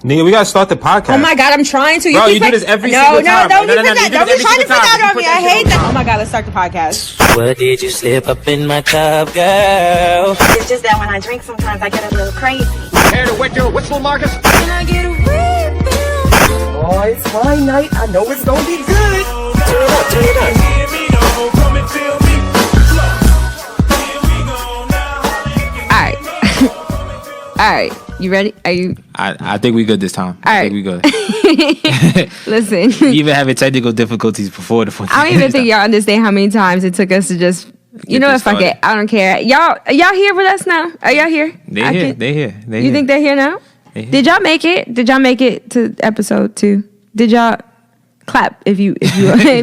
Nigga, we gotta start the podcast. Oh my God, I'm trying to. Bro, you do this every single time. Don't be trying to put that on me. I hate that. Oh my God, let's start the podcast. What did you slip up in my cup, girl? It's just that when I drink, sometimes I get a little crazy. Care to wet your whistle, Marcus? Can I get a refill? Oh, it's my night. I know it's gonna be good. Turn it up, turn it up. All right. You ready? Are you? I think we good this time. All I right. think we good. Listen. We even having technical difficulties before the phone. I don't even think y'all understand how many times it took us to just. You know what? Fuck it. I don't care. Y'all here with us now? Are y'all here? They here. You think they're here now? Did y'all make it? Did y'all make it to episode 2? Did y'all clap if you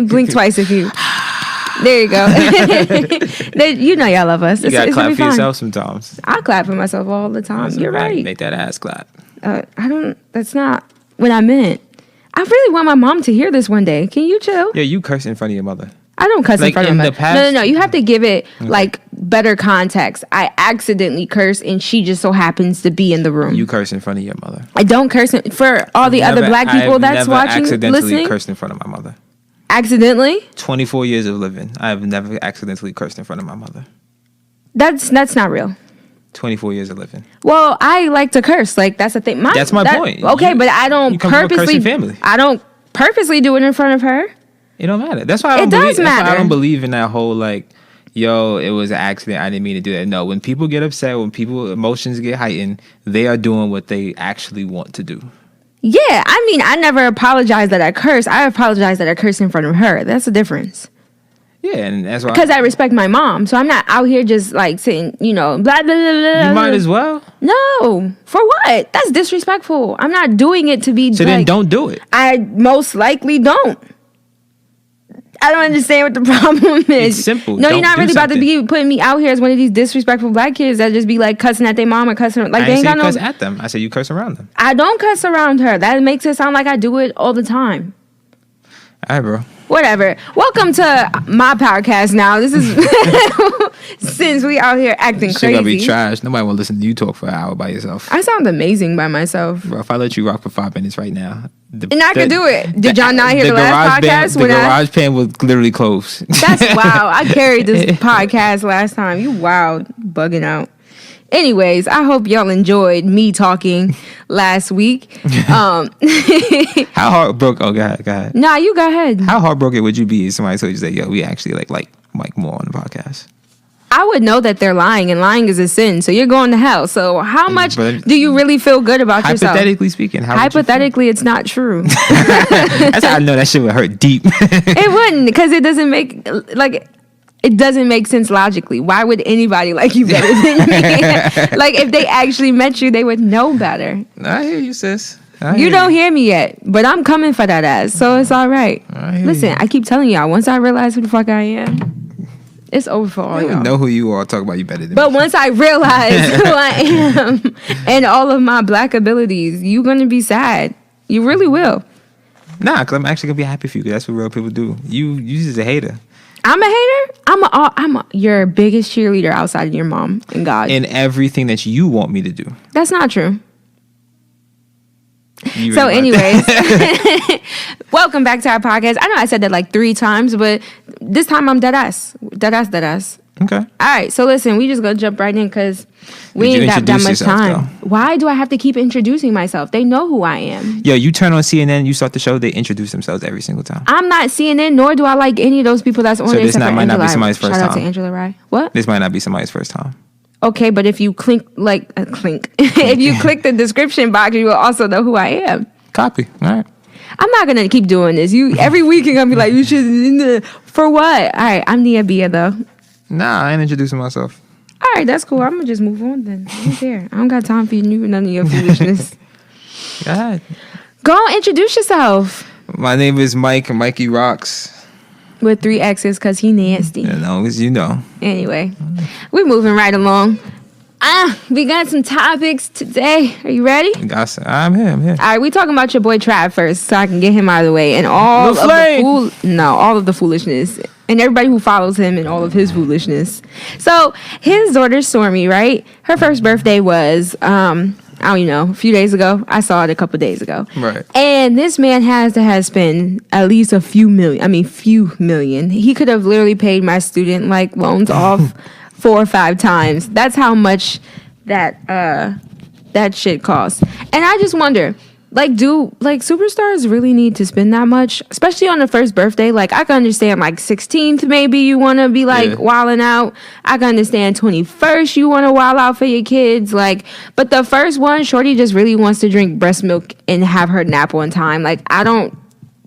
blink twice if you? There you go. You know y'all love us. You gotta clap for yourself sometimes. I clap for myself all the time. You're right. Make that ass clap. That's not what I meant. I really want my mom to hear this one day. Can you chill? Yeah, you curse in front of your mother. I don't cuss in front of my mother. No. You have to give it okay. Better context. I accidentally curse and she just so happens to be in the room. You curse in front of your mother. I don't curse for all the other black people that's watching, listening. I've accidentally cursed in front of my mother. Accidentally? 24 years of living. I have never accidentally cursed in front of my mother. That's not real. 24 years of living. Well, I like to curse. That's the thing. That's my point. Okay, but I don't purposely. Family. I don't purposely do it in front of her. It don't matter. That's why I don't believe in that whole yo, it was an accident. I didn't mean to do that. No, when people get upset, when people emotions get heightened, they are doing what they actually want to do. Yeah, I mean, I never apologize that I curse. I apologize that I curse in front of her. That's the difference. Yeah, and that's why. Because I respect my mom, so I'm not out here just saying, blah, blah, blah, blah. You might as well. No. For what? That's disrespectful. I'm not doing it to be So then don't do it. I most likely don't. I don't understand what the problem is. It's simple. No, you're not really about to be putting me out here as one of these disrespectful black kids that just be cussing at their mom or cussing I didn't say you cuss at them. I said you curse around them. I don't cuss around her. That makes it sound like I do it all the time. All right, bro. Whatever. Welcome to my podcast now. This is since we out here acting Shit crazy. Gonna be trash. Nobody want to listen to you talk for an hour by yourself. I sound amazing by myself. Bro, if I let you rock for 5 minutes right now. And I could do it. Did y'all not hear the last podcast? The garage band was literally closed. That's wow. I carried this podcast last time. You wild. Bugging out. Anyways, I hope y'all enjoyed me talking last week. How heartbroken? Oh, go ahead. Nah, you go ahead. How heartbroken would you be if somebody told you that, yo, we actually like Mike more on the podcast? I would know that they're lying, and lying is a sin. So you're going to hell. So how much do you really feel good about yourself? Hypothetically speaking. Hypothetically, it's not true. That's how I know that shit would hurt deep. It wouldn't, because it doesn't make it doesn't make sense logically. Why would anybody like you better than me? If they actually met you, they would know better. I hear you, sis. You don't hear me yet, but I'm coming for that ass, so it's all right. Listen, I keep telling y'all, once I realize who the fuck I am, it's over for all y'all. Know who you are. Talk about you better than But me. once I realize who I am and all of my black abilities, you're going to be sad. You really will. Nah, because I'm actually going to be happy for you, because that's what real people do. You just a hater. I'm a hater? I'm your biggest cheerleader outside of your mom and God. In everything that you want me to do. That's not true. So anyways, welcome back to our podcast. I know I said that 3 times, but this time I'm dead ass. Okay. All right, so listen, we just gonna jump right in because we ain't got that much time. Why do I have to keep introducing myself? They know who I am. Yo, you turn on CNN, you start the show, they introduce themselves every single time. I'm not CNN, nor do I like any of those people that's on there. So this might not be somebody's first time. Shout out to Angela Rye. What? This might not be somebody's first time. Okay, but if you if you click the description box, you will also know who I am. Copy. All right. I'm not gonna keep doing this. Every week you're gonna be like, you should. For what? All right, I'm Nia.Biaa though. Nah, I ain't introducing myself. All right, that's cool. I'm gonna just move on then. I don't care. I don't got time for none of your foolishness. Go ahead. Go introduce yourself. My name is MikeyBarxxx. With 3 X's because he nasty. As long as you know. Anyway, we're moving right along. We got some topics today. Are you ready? I'm here. All right, we talking about your boy Trav first, so I can get him out of the way and all of the foolishness, and everybody who follows him and all of his foolishness. So his daughter Stormy, right? Her first birthday was I don't know, a few days ago. I saw it a couple days ago. Right. And this man has to have spent at least a few million. He could have literally paid my student like loans off 4 or 5 times. That's how much that shit costs. And I just wonder, like, do like superstars really need to spend that much, especially on the first birthday? Like, I can understand like 16th maybe you want to be like wilding out. I can understand 21st you want to wild out for your kids. Like, but the first one, shorty just really wants to drink breast milk and have her nap on time. Like, I don't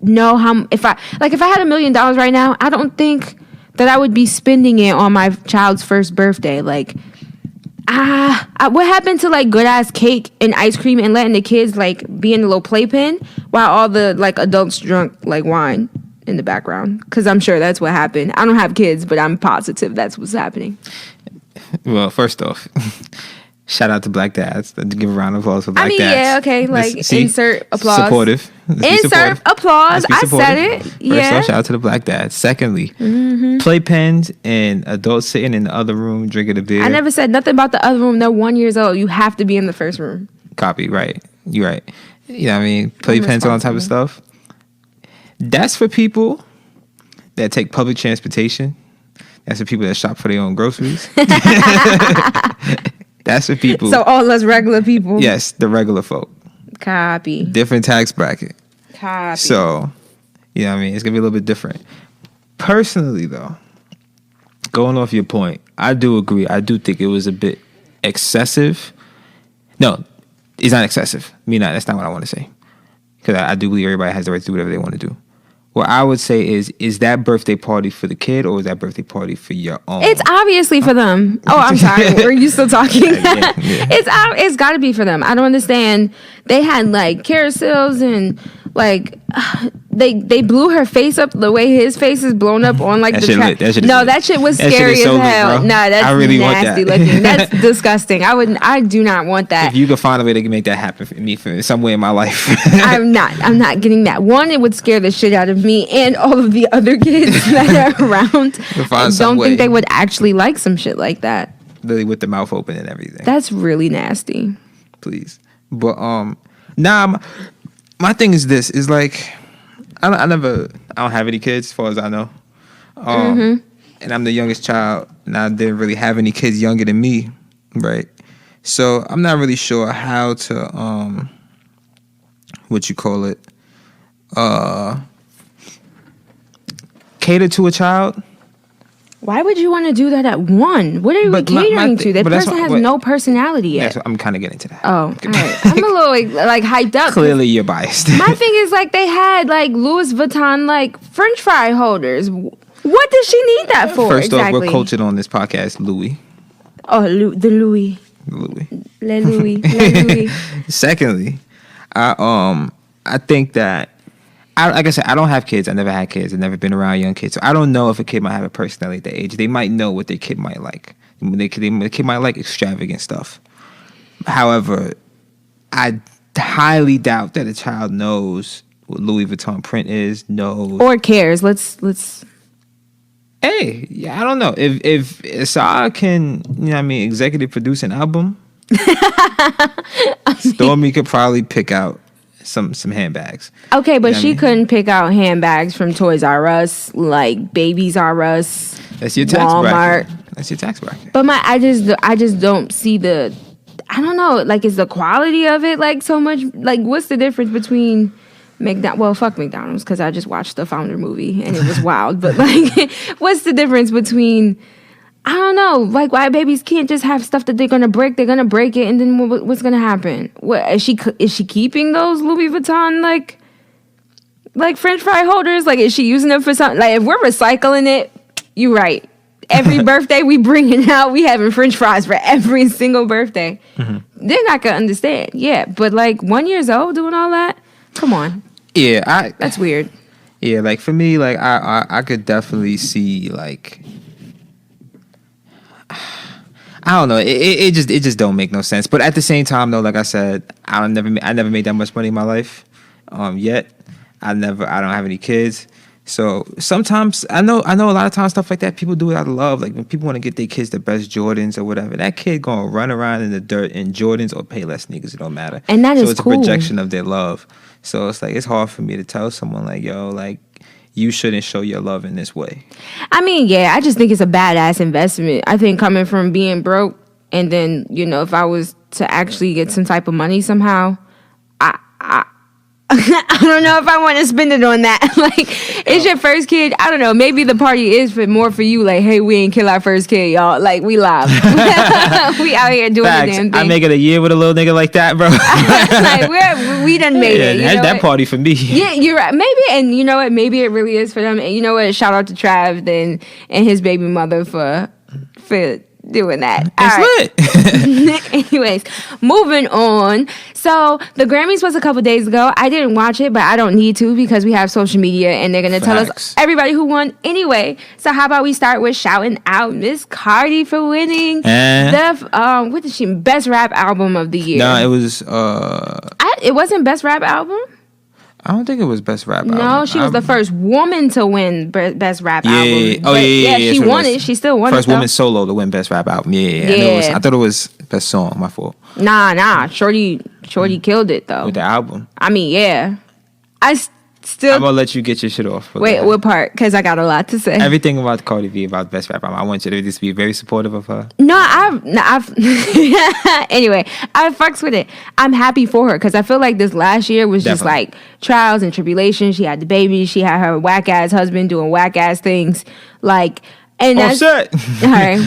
know how if I had $1 million right now, I don't think that I would be spending it on my child's first birthday. Like, what happened to like good ass cake and ice cream and letting the kids like be in a little playpen while all the like adults drunk like wine in the background? Because I'm sure that's what happened. I don't have kids, but I'm positive that's what's happening. Well, first off, shout out to black dads. Give a round of applause for black dads. Yeah, okay. Like, insert applause. Supportive. Insert applause. I said it. First off, shout out to the black dads. Secondly, playpens and adults sitting in the other room drinking a beer. I never said nothing about the other room. They're 1 year old. You have to be in the first room. Copy, right. You're right. You know what I mean? Playpens, all that type of stuff. That's for people that take public transportation. That's for people that shop for their own groceries. That's for people. So all us regular people. Yes, the regular folk. Copy. Different tax bracket. Copy. So, you know what I mean? It's going to be a little bit different. Personally, though, going off your point, I do agree. I do think it was a bit excessive. No, it's not excessive. That's not what I want to say. Because I do believe everybody has the right to do whatever they want to do. What I would say is that birthday party for the kid or is that birthday party for your own? It's obviously for them. Oh, I'm sorry. Were you still talking? Yeah. It's got to be for them. I don't understand. They had like carousels and like they blew her face up the way his face is blown up on like the track. That shit was scary as hell. Nah, that's really nasty looking. That's disgusting. I do not want that. If you could find a way to make that happen for me for some way in my life. I'm not getting that. One, it would scare the shit out of me and all of the other kids that are around. I don't think they would actually like some shit like that. Literally with the mouth open and everything. That's really nasty. Please. But my thing is this, is like I don't have any kids as far as I know. And I'm the youngest child, and I didn't really have any kids younger than me, right? So I'm not really sure how to cater to a child. Why would you want to do that at 1? What are we catering to? That person has no personality yet. I'm kind of getting to that. Oh, all right. I'm a little like hyped up. Clearly, you're biased. My thing is like they had like Louis Vuitton like French fry holders. What does she need that for? First off, we're cultured on this podcast, Louis. Oh, the Louis. Louis. Le Louis. Le Louis. Secondly, I think that. Like I said, I don't have kids. I never had kids. I've never been around young kids. So I don't know if a kid might have a personality at that age. They might know what their kid might like. The kid might like extravagant stuff. However, I highly doubt that a child knows what Louis Vuitton print is, knows. Or cares. Let's. Hey, yeah, I don't know. If Saw can, executive produce an album, Stormy could probably pick out some handbags. Okay, but she couldn't pick out handbags from Toys R Us, like Babies R Us. That's your tax Walmart. bracket. That's your tax bracket. But I just don't see the. I don't know. Like, is the quality of it like so much? Like, what's the difference between McDonald's? Well, fuck McDonald's because I just watched the Founder movie and it was wild. But like, what's the difference between? I don't know. Like, why babies can't just have stuff that they're gonna break? They're gonna break it, and then what's gonna happen? What is she keeping those Louis Vuitton like French fry holders? Like, is she using them for something? Like, if we're recycling it, you're right. Every birthday we bring it out, we having French fries for every single birthday. Mm-hmm. They're not gonna understand. Yeah, but like 1 year old doing all that, come on. Yeah, that's weird. Yeah, like for me, like I could definitely see like. I don't know. It just don't make no sense. But at the same time, though, like I said, I never made that much money in my life. Yet I don't have any kids. So sometimes I know a lot of times stuff like that people do it out of love. Like when people want to get their kids the best Jordans or whatever, that kid gonna run around in the dirt in Jordans or Payless sneakers. It don't matter. And that is it's cool. a projection of their love. So it's like it's hard for me to tell someone like, yo, like you shouldn't show your love in this way. I mean, yeah, I just think it's a badass investment. I think coming from being broke and then, you know, if I was to actually get some type of money somehow, I don't know if I want to spend it on that. Like, it's your first kid. I don't know. Maybe the party is more for you. Like, hey, we ain't kill our first kid, y'all. Like, we live. We out here doing the damn thing. I make it a year with a little nigga like that, bro. Like, we done made it. That's that party for me. Yeah, you're right. Maybe, and you know what? Maybe it really is for them. And you know what? Shout out to Trav and his baby mother for doing that. It's lit. Anyways, moving on. So the Grammys was a couple days ago. I didn't watch it, but I don't need to because we have social media and they're gonna tell us everybody who won anyway. So how about we start with shouting out Miss Cardi for winning the what did she best rap album of the year? No, it was it wasn't best rap album. I don't think it was best rap album. No, she was the first woman to win best rap album. Oh, but yeah. She won it. She still won it. First woman solo to win best rap album. Yeah. I thought it was best song. My fault. Nah. Shorty killed it though. With the album. I mean, yeah. I'm gonna let you get your shit off. Wait, what part? Because I got a lot to say. Everything about Cardi B about best rap album. I want you to just be very supportive of her. No, I've anyway, I fucks with it. I'm happy for her because I feel like this last year was just like trials and tribulations. She had the baby. She had her whack ass husband doing whack ass things. Like, and that's all right.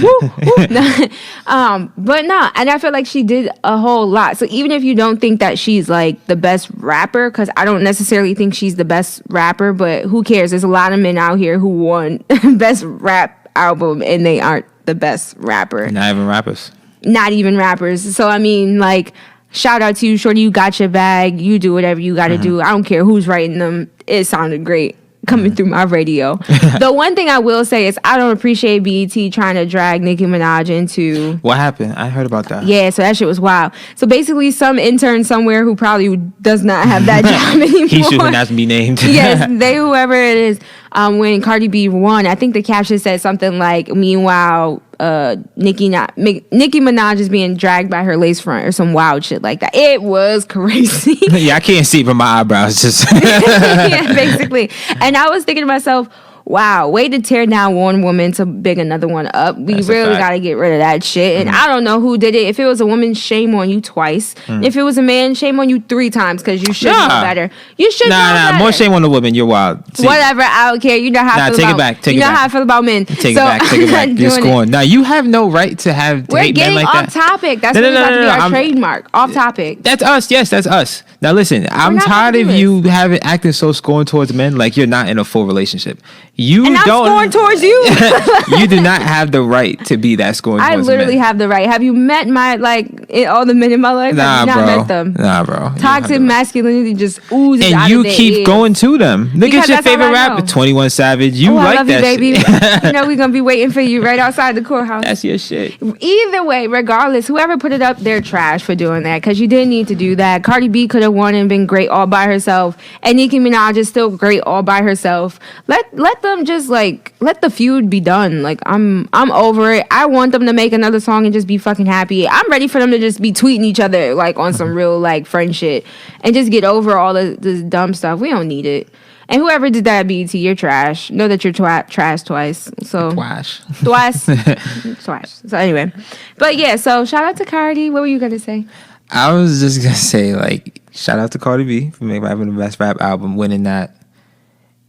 But no, and I feel like she did a whole lot. So even if you don't think that she's like the best rapper, because I don't necessarily think she's the best rapper, but who cares? There's a lot of men out here who won best rap album and they aren't the best rapper. Not even rappers. Not even rappers. So I mean, like, shout out to you, Shorty. You got your bag. You do whatever you got to do. I don't care who's writing them. It sounded great coming through my radio. The one thing I will say is I don't appreciate BET trying to drag Nicki Minaj into... What happened? I heard about that. Yeah, so that shit was wild. So basically some intern somewhere who probably does not have that job anymore. He should not be named. Yes, whoever it is. When Cardi B won, I think the caption said something like, meanwhile, Nicki Minaj is being dragged by her lace front or some wild shit like that. It was crazy. Yeah, I can't see it from my eyebrows. Just yeah, basically. And I was thinking to myself, wow, way to tear down one woman to big another one up. We really got to get rid of that shit. And I don't know who did it. If it was a woman, shame on you twice. If it was a man, shame on you 3 times because you should know better. You should know better. More shame on the woman. You're wild. See, whatever, I don't care. You know how I feel about Take it back. how I feel about men. Take it back. You're scoring. Now, you have no right to have We're hate men getting like off that. topic. That's about to be our trademark. Off topic. That's us. Yes, that's us. Now, listen, I'm tired of you acting so scorned towards men like you're not in a full relationship. And I'm scoring towards you. You do not have the right to be that scoring towards men. I literally have the right. Have you met all the men in my life? Nah, have you bro. Not met them? Nah, bro. Toxic masculinity just oozes and out you of their keep ears. going to them. Look at your favorite rapper, 21 Savage. You like I love that you, baby. shit. You know we're gonna be waiting for you right outside the courthouse. That's your shit. Either way, regardless, whoever put it up, they're trash for doing that because you didn't need to do that. Cardi B could have won and been great all by herself, and Nicki Minaj is still great all by herself. Let them just let the feud be done. Like I'm over it. I want them to make another song and just be fucking happy. I'm ready for them to just be tweeting each other like on some real like friend shit and just get over all this dumb stuff. We don't need it. And whoever did that at BET, you're trash. Know that you're trash twice. So Twice. Twice. So anyway, but yeah. So shout out to Cardi. What were you gonna say? I was just gonna say shout out to Cardi B for having the best rap album, winning that.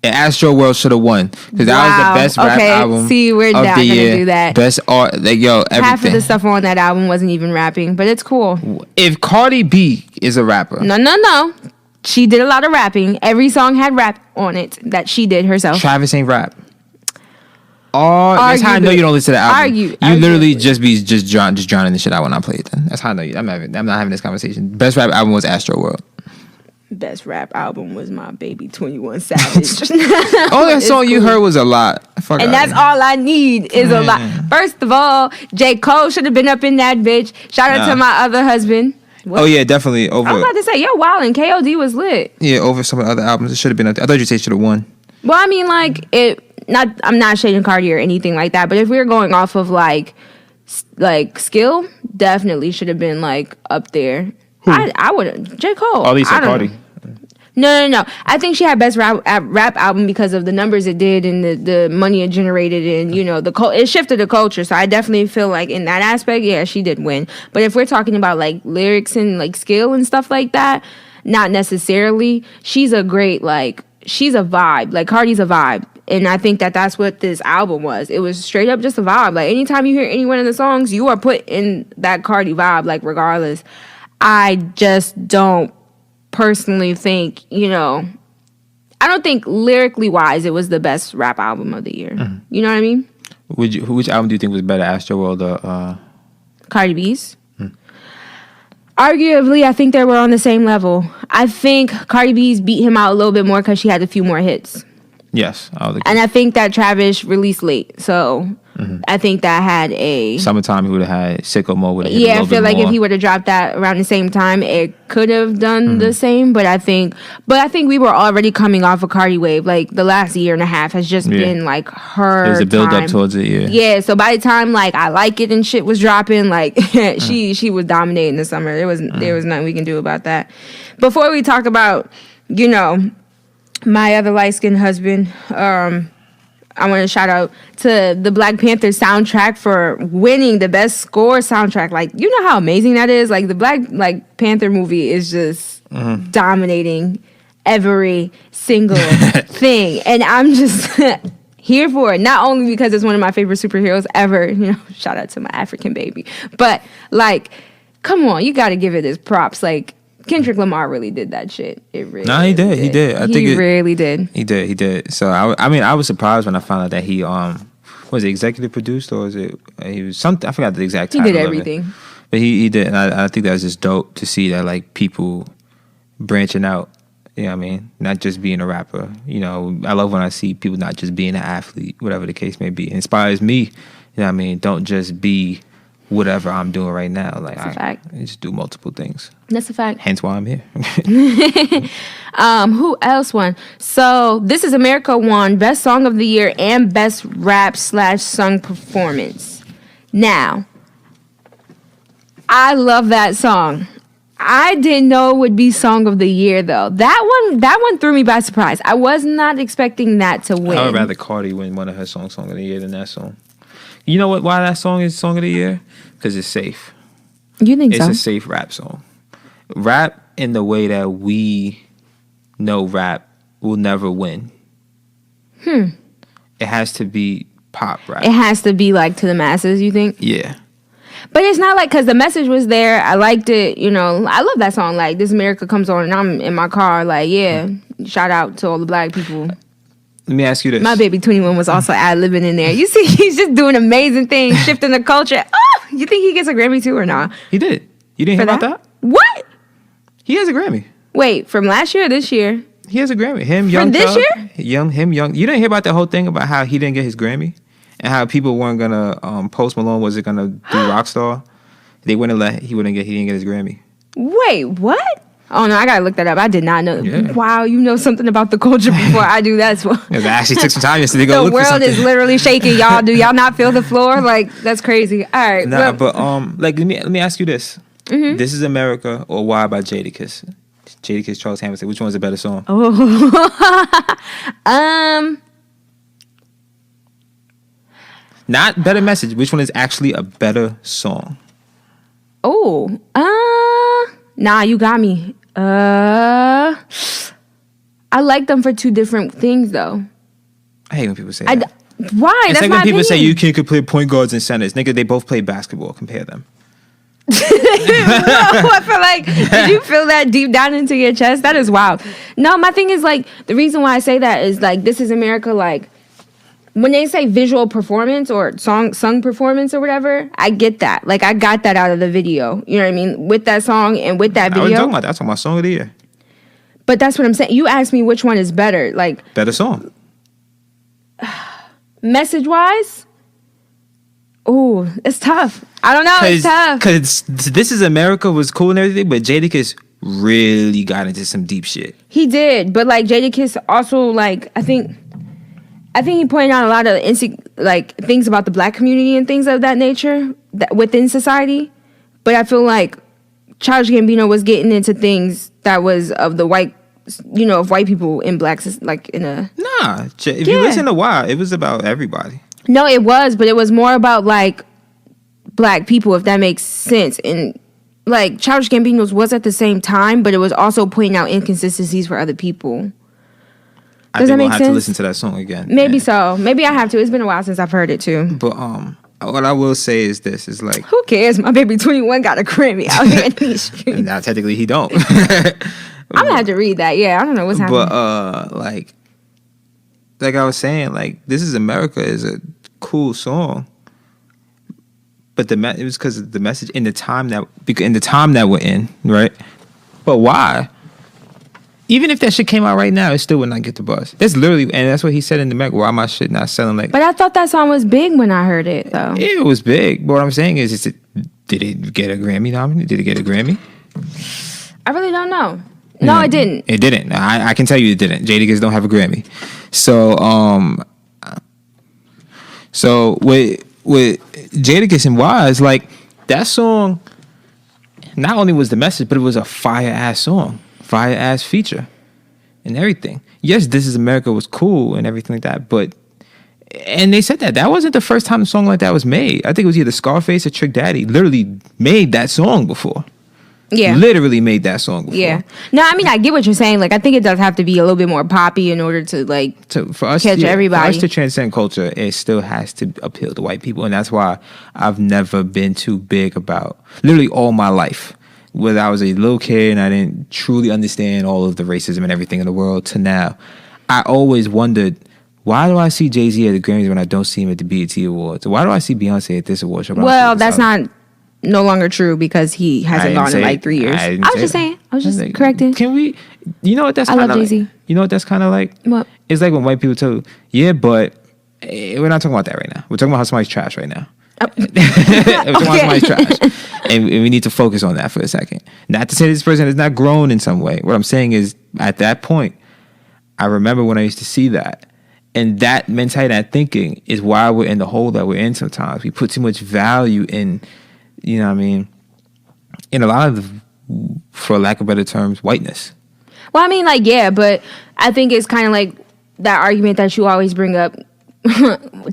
And Astro World should have won because that was the best rap album. See, we're not gonna do that. Best art, everything. Half of the stuff on that album wasn't even rapping, but it's cool. If Cardi B is a rapper, no, she did a lot of rapping. Every song had rap on it that she did herself. Travis ain't rap. That's how I know you don't listen to the album. You literally just drowning the shit out when I play it. Then that's how I know you. I'm not having this conversation. Best rap album was Astro World. Best rap album was my baby 21 Savage. All that song you heard was a lot. And that's all I need is a lot. First of all, J. Cole should have been up in that bitch. Shout out to my other husband. What? Oh yeah, definitely over. I was about to say, yo, Wild and KOD was lit. Yeah, over some of the other albums, it should have been. I thought you said should have won. Well, I mean, like I'm not shading Cardi or anything like that, but if we're going off of like skill, definitely should have been like up there. I would J. Cole. Oh, they said Cardi. No. I think she had best rap album because of the numbers it did and the money it generated, and it shifted the culture. So I definitely feel like in that aspect, yeah, she did win. But if we're talking about like lyrics and like skill and stuff like that, not necessarily. She's a great she's a vibe. Like Cardi's a vibe. And I think that's what this album was. It was straight up just a vibe. Like anytime you hear any one of the songs, you are put in that Cardi vibe, like regardless. I just don't personally think, I don't think lyrically wise it was the best rap album of the year. Mm-hmm. You know what I mean? Which album do you think was better, Astroworld or Cardi B's? Arguably, I think they were on the same level. I think Cardi B's beat him out a little bit more because she had a few more hits. Yes, and I think that Travis released late, so I think that had a Summertime. He would have had Sicko Mode. I feel like if he would have dropped that around the same time, it could have done the same. But I think we were already coming off a Cardi wave. Like the last year and a half has just been like her. There's a build up towards it, yeah. Yeah, so by the time like I Like It and shit was dropping, like she was dominating the summer. There was nothing we can do about that. Before we talk about my other light-skinned husband, I want to shout out to the Black Panther soundtrack for winning the best score soundtrack. Like, you know how amazing that is? Like, the Black Panther movie is just dominating every single thing. And I'm just here for it. Not only because it's one of my favorite superheroes ever, shout out to my African baby. But, like, come on, you got to give it his props. Like, Kendrick Lamar really did that shit. It really. No, he did. He did. I think he really did. He did. He did. So I was surprised when I found out that he was it executive produced or was it he was something? I forgot the exact title. He did everything. But he did. And I think that was just dope to see that like people branching out. You know what I mean? Not just being a rapper. I love when I see people not just being an athlete, whatever the case may be. It inspires me. You know what I mean? Don't just be whatever I'm doing right now. Like I just do multiple things. That's a fact. Hence why I'm here. Who else won? So This Is America won Best Song of the Year and Best Rap/Sung Performance. Now, I love that song. I didn't know it would be Song of the Year though. That one threw me by surprise. I was not expecting that to win. I would rather Cardi win one of her Song of the Year than that song. You know what? Why that song is Song of the Year? Because it's safe. You think so? It's a safe rap song. Rap in the way that we know rap will never win. It has to be pop rap. It has to be like to the masses, you think? Yeah. But it's not like, because the message was there. I liked it. I love that song. Like, This America comes on and I'm in my car. Like, yeah, shout out to all the black people. Let me ask you this. My baby 21 was also ad-libbing in there. You see, he's just doing amazing things, shifting the culture. Oh, you think he gets a Grammy too or not? He did. You didn't hear about that? What? He has a Grammy. Wait, from last year or this year? He has a Grammy. Him, Young From this Thug, year? Him, Young. You didn't hear about the whole thing about how he didn't get his Grammy? And how people weren't going to, Post Malone wasn't going to do Rockstar? He didn't get his Grammy. Wait, what? Oh no, I gotta look that up. I did not know. Yeah. Wow, you know something about the culture before I do that. So I actually took some time yesterday to go the look for something. world is literally shaking, y'all. Do y'all not feel the floor? Like, that's crazy. All right. Nah, but let me ask you this: This Is America or Why by Jadakiss? Jadakiss, Charles Hamilton. Which one's a better song? Not better message. Which one is actually a better song? Nah, you got me. I like them for two different things, though. I hate when people say that. Why? It's That's like my when people say opinion. you can't play point guards and centers. Nigga, they both play basketball. Compare them. I feel like, did you feel that deep down into your chest? That is wild. No, my thing is like, the reason why I say that is like, This Is America, like, when they say visual performance or sung performance or whatever, I get that. Like, I got that out of the video. You know what I mean? With that song and with that video. I wasn't talking about that. I was talking about Song of the Year. But that's what I'm saying. You asked me which one is better. Like, Better song. message-wise? Ooh, it's tough. I don't know. It's tough. Because This Is America was cool and everything, but Jadakiss really got into some deep shit. He did. But, like, Jadakiss also, like, I think I think he pointed out a lot of things about the black community and things of that nature within society. But I feel like Childish Gambino was getting into things that was of the white, of white people in black, like in a... Nah, if you listen to why, it was about everybody. No, it was, but it was more about like black people, if that makes sense. And like Childish Gambino's was at the same time, but it was also pointing out inconsistencies for other people. I think we'll have to listen to that song again. Maybe so. Maybe I have to. It's been a while since I've heard it too. But what I will say is this: is like, who cares? My baby 21 got a Grammy out here in these streets. Now technically he don't. I'm gonna have to read that. Yeah, I don't know what's happening. But like I was saying, like This Is America is a cool song. But it was because of the message in the time that we're in, right? But why? Even if that shit came out right now, it still would not get the buzz. That's literally, and that's what he said in the Mac. Why my shit not selling like? But I thought that song was big when I heard it, though. Yeah, it was big. But what I'm saying is did it get a Grammy nominee? Did it get a Grammy? I really don't know. No, it didn't. It didn't. I can tell you it didn't. Jadakiss don't have a Grammy. So with Jadakiss and Wise, like that song, not only was the message, but it was a fire ass song. Fire ass feature and everything. Yes, This Is America was cool and everything like that, and they said that wasn't the first time a song like that was made. I think it was either Scarface or Trick Daddy literally made that song before. Yeah. Literally made that song before. Yeah. No, I mean, I get what you're saying. Like, I think it does have to be a little bit more poppy in order to, for us, catch everybody. For us to transcend culture, it still has to appeal to white people. And that's why I've never been too big about, literally all my life, whether I was a little kid and I didn't truly understand all of the racism and everything in the world to now, I always wondered, why do I see Jay-Z at the Grammys when I don't see him at the BET Awards? Why do I see Beyonce at this award show? Well, that's no longer true because he hasn't gone in like 3 years. I was just saying. I was just correcting. Can we? You know what that's kind of like? Jay-Z. You know what that's kind of like? What? It's like when white people tell you, yeah, but we're not talking about that right now. We're talking about how somebody's trash right now. We're talking about somebody's trash. And we need to focus on that for a second. Not to say this person has not grown in some way. What I'm saying is, at that point, I remember when I used to see that. And that mentality, that thinking, is why we're in the hole that we're in sometimes. We put too much value in, you know what I mean, in a lot of, for lack of better terms, whiteness. Well, I mean, like, yeah, but I think it's kind of like that argument that you always bring up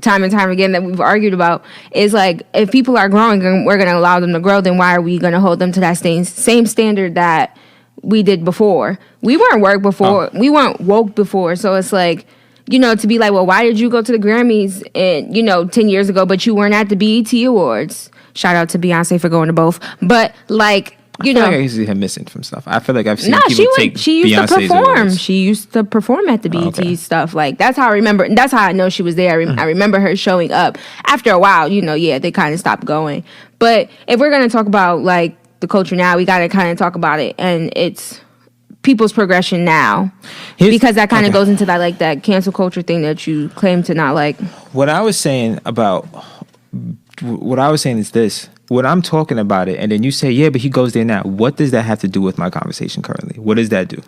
time and time again that we've argued about is like, if people are growing and we're going to allow them to grow, then why are we going to hold them to that same standard that we did before? We weren't woke before. We weren't woke before. So it's like, to be like, well, why did you go to the Grammys 10 years ago, but you weren't at the BET Awards? Shout out to Beyonce for going to both. But like, I feel like I used to see her missing from stuff. I feel like I've seen people take she used Beyonce's to perform. awards. She used to perform at the BET stuff. Like, that's how I remember. That's how I know she was there. I remember her showing up. After a while, they kind of stopped going. But if we're going to talk about like the culture now, we got to kind of talk about it. And it's people's progression now. Because that kind of goes into that, like, that cancel culture thing that you claim to not like. What I was saying is this. When I'm talking about it, and then you say, yeah, but he goes there now. What does that have to do with my conversation currently? What does that do?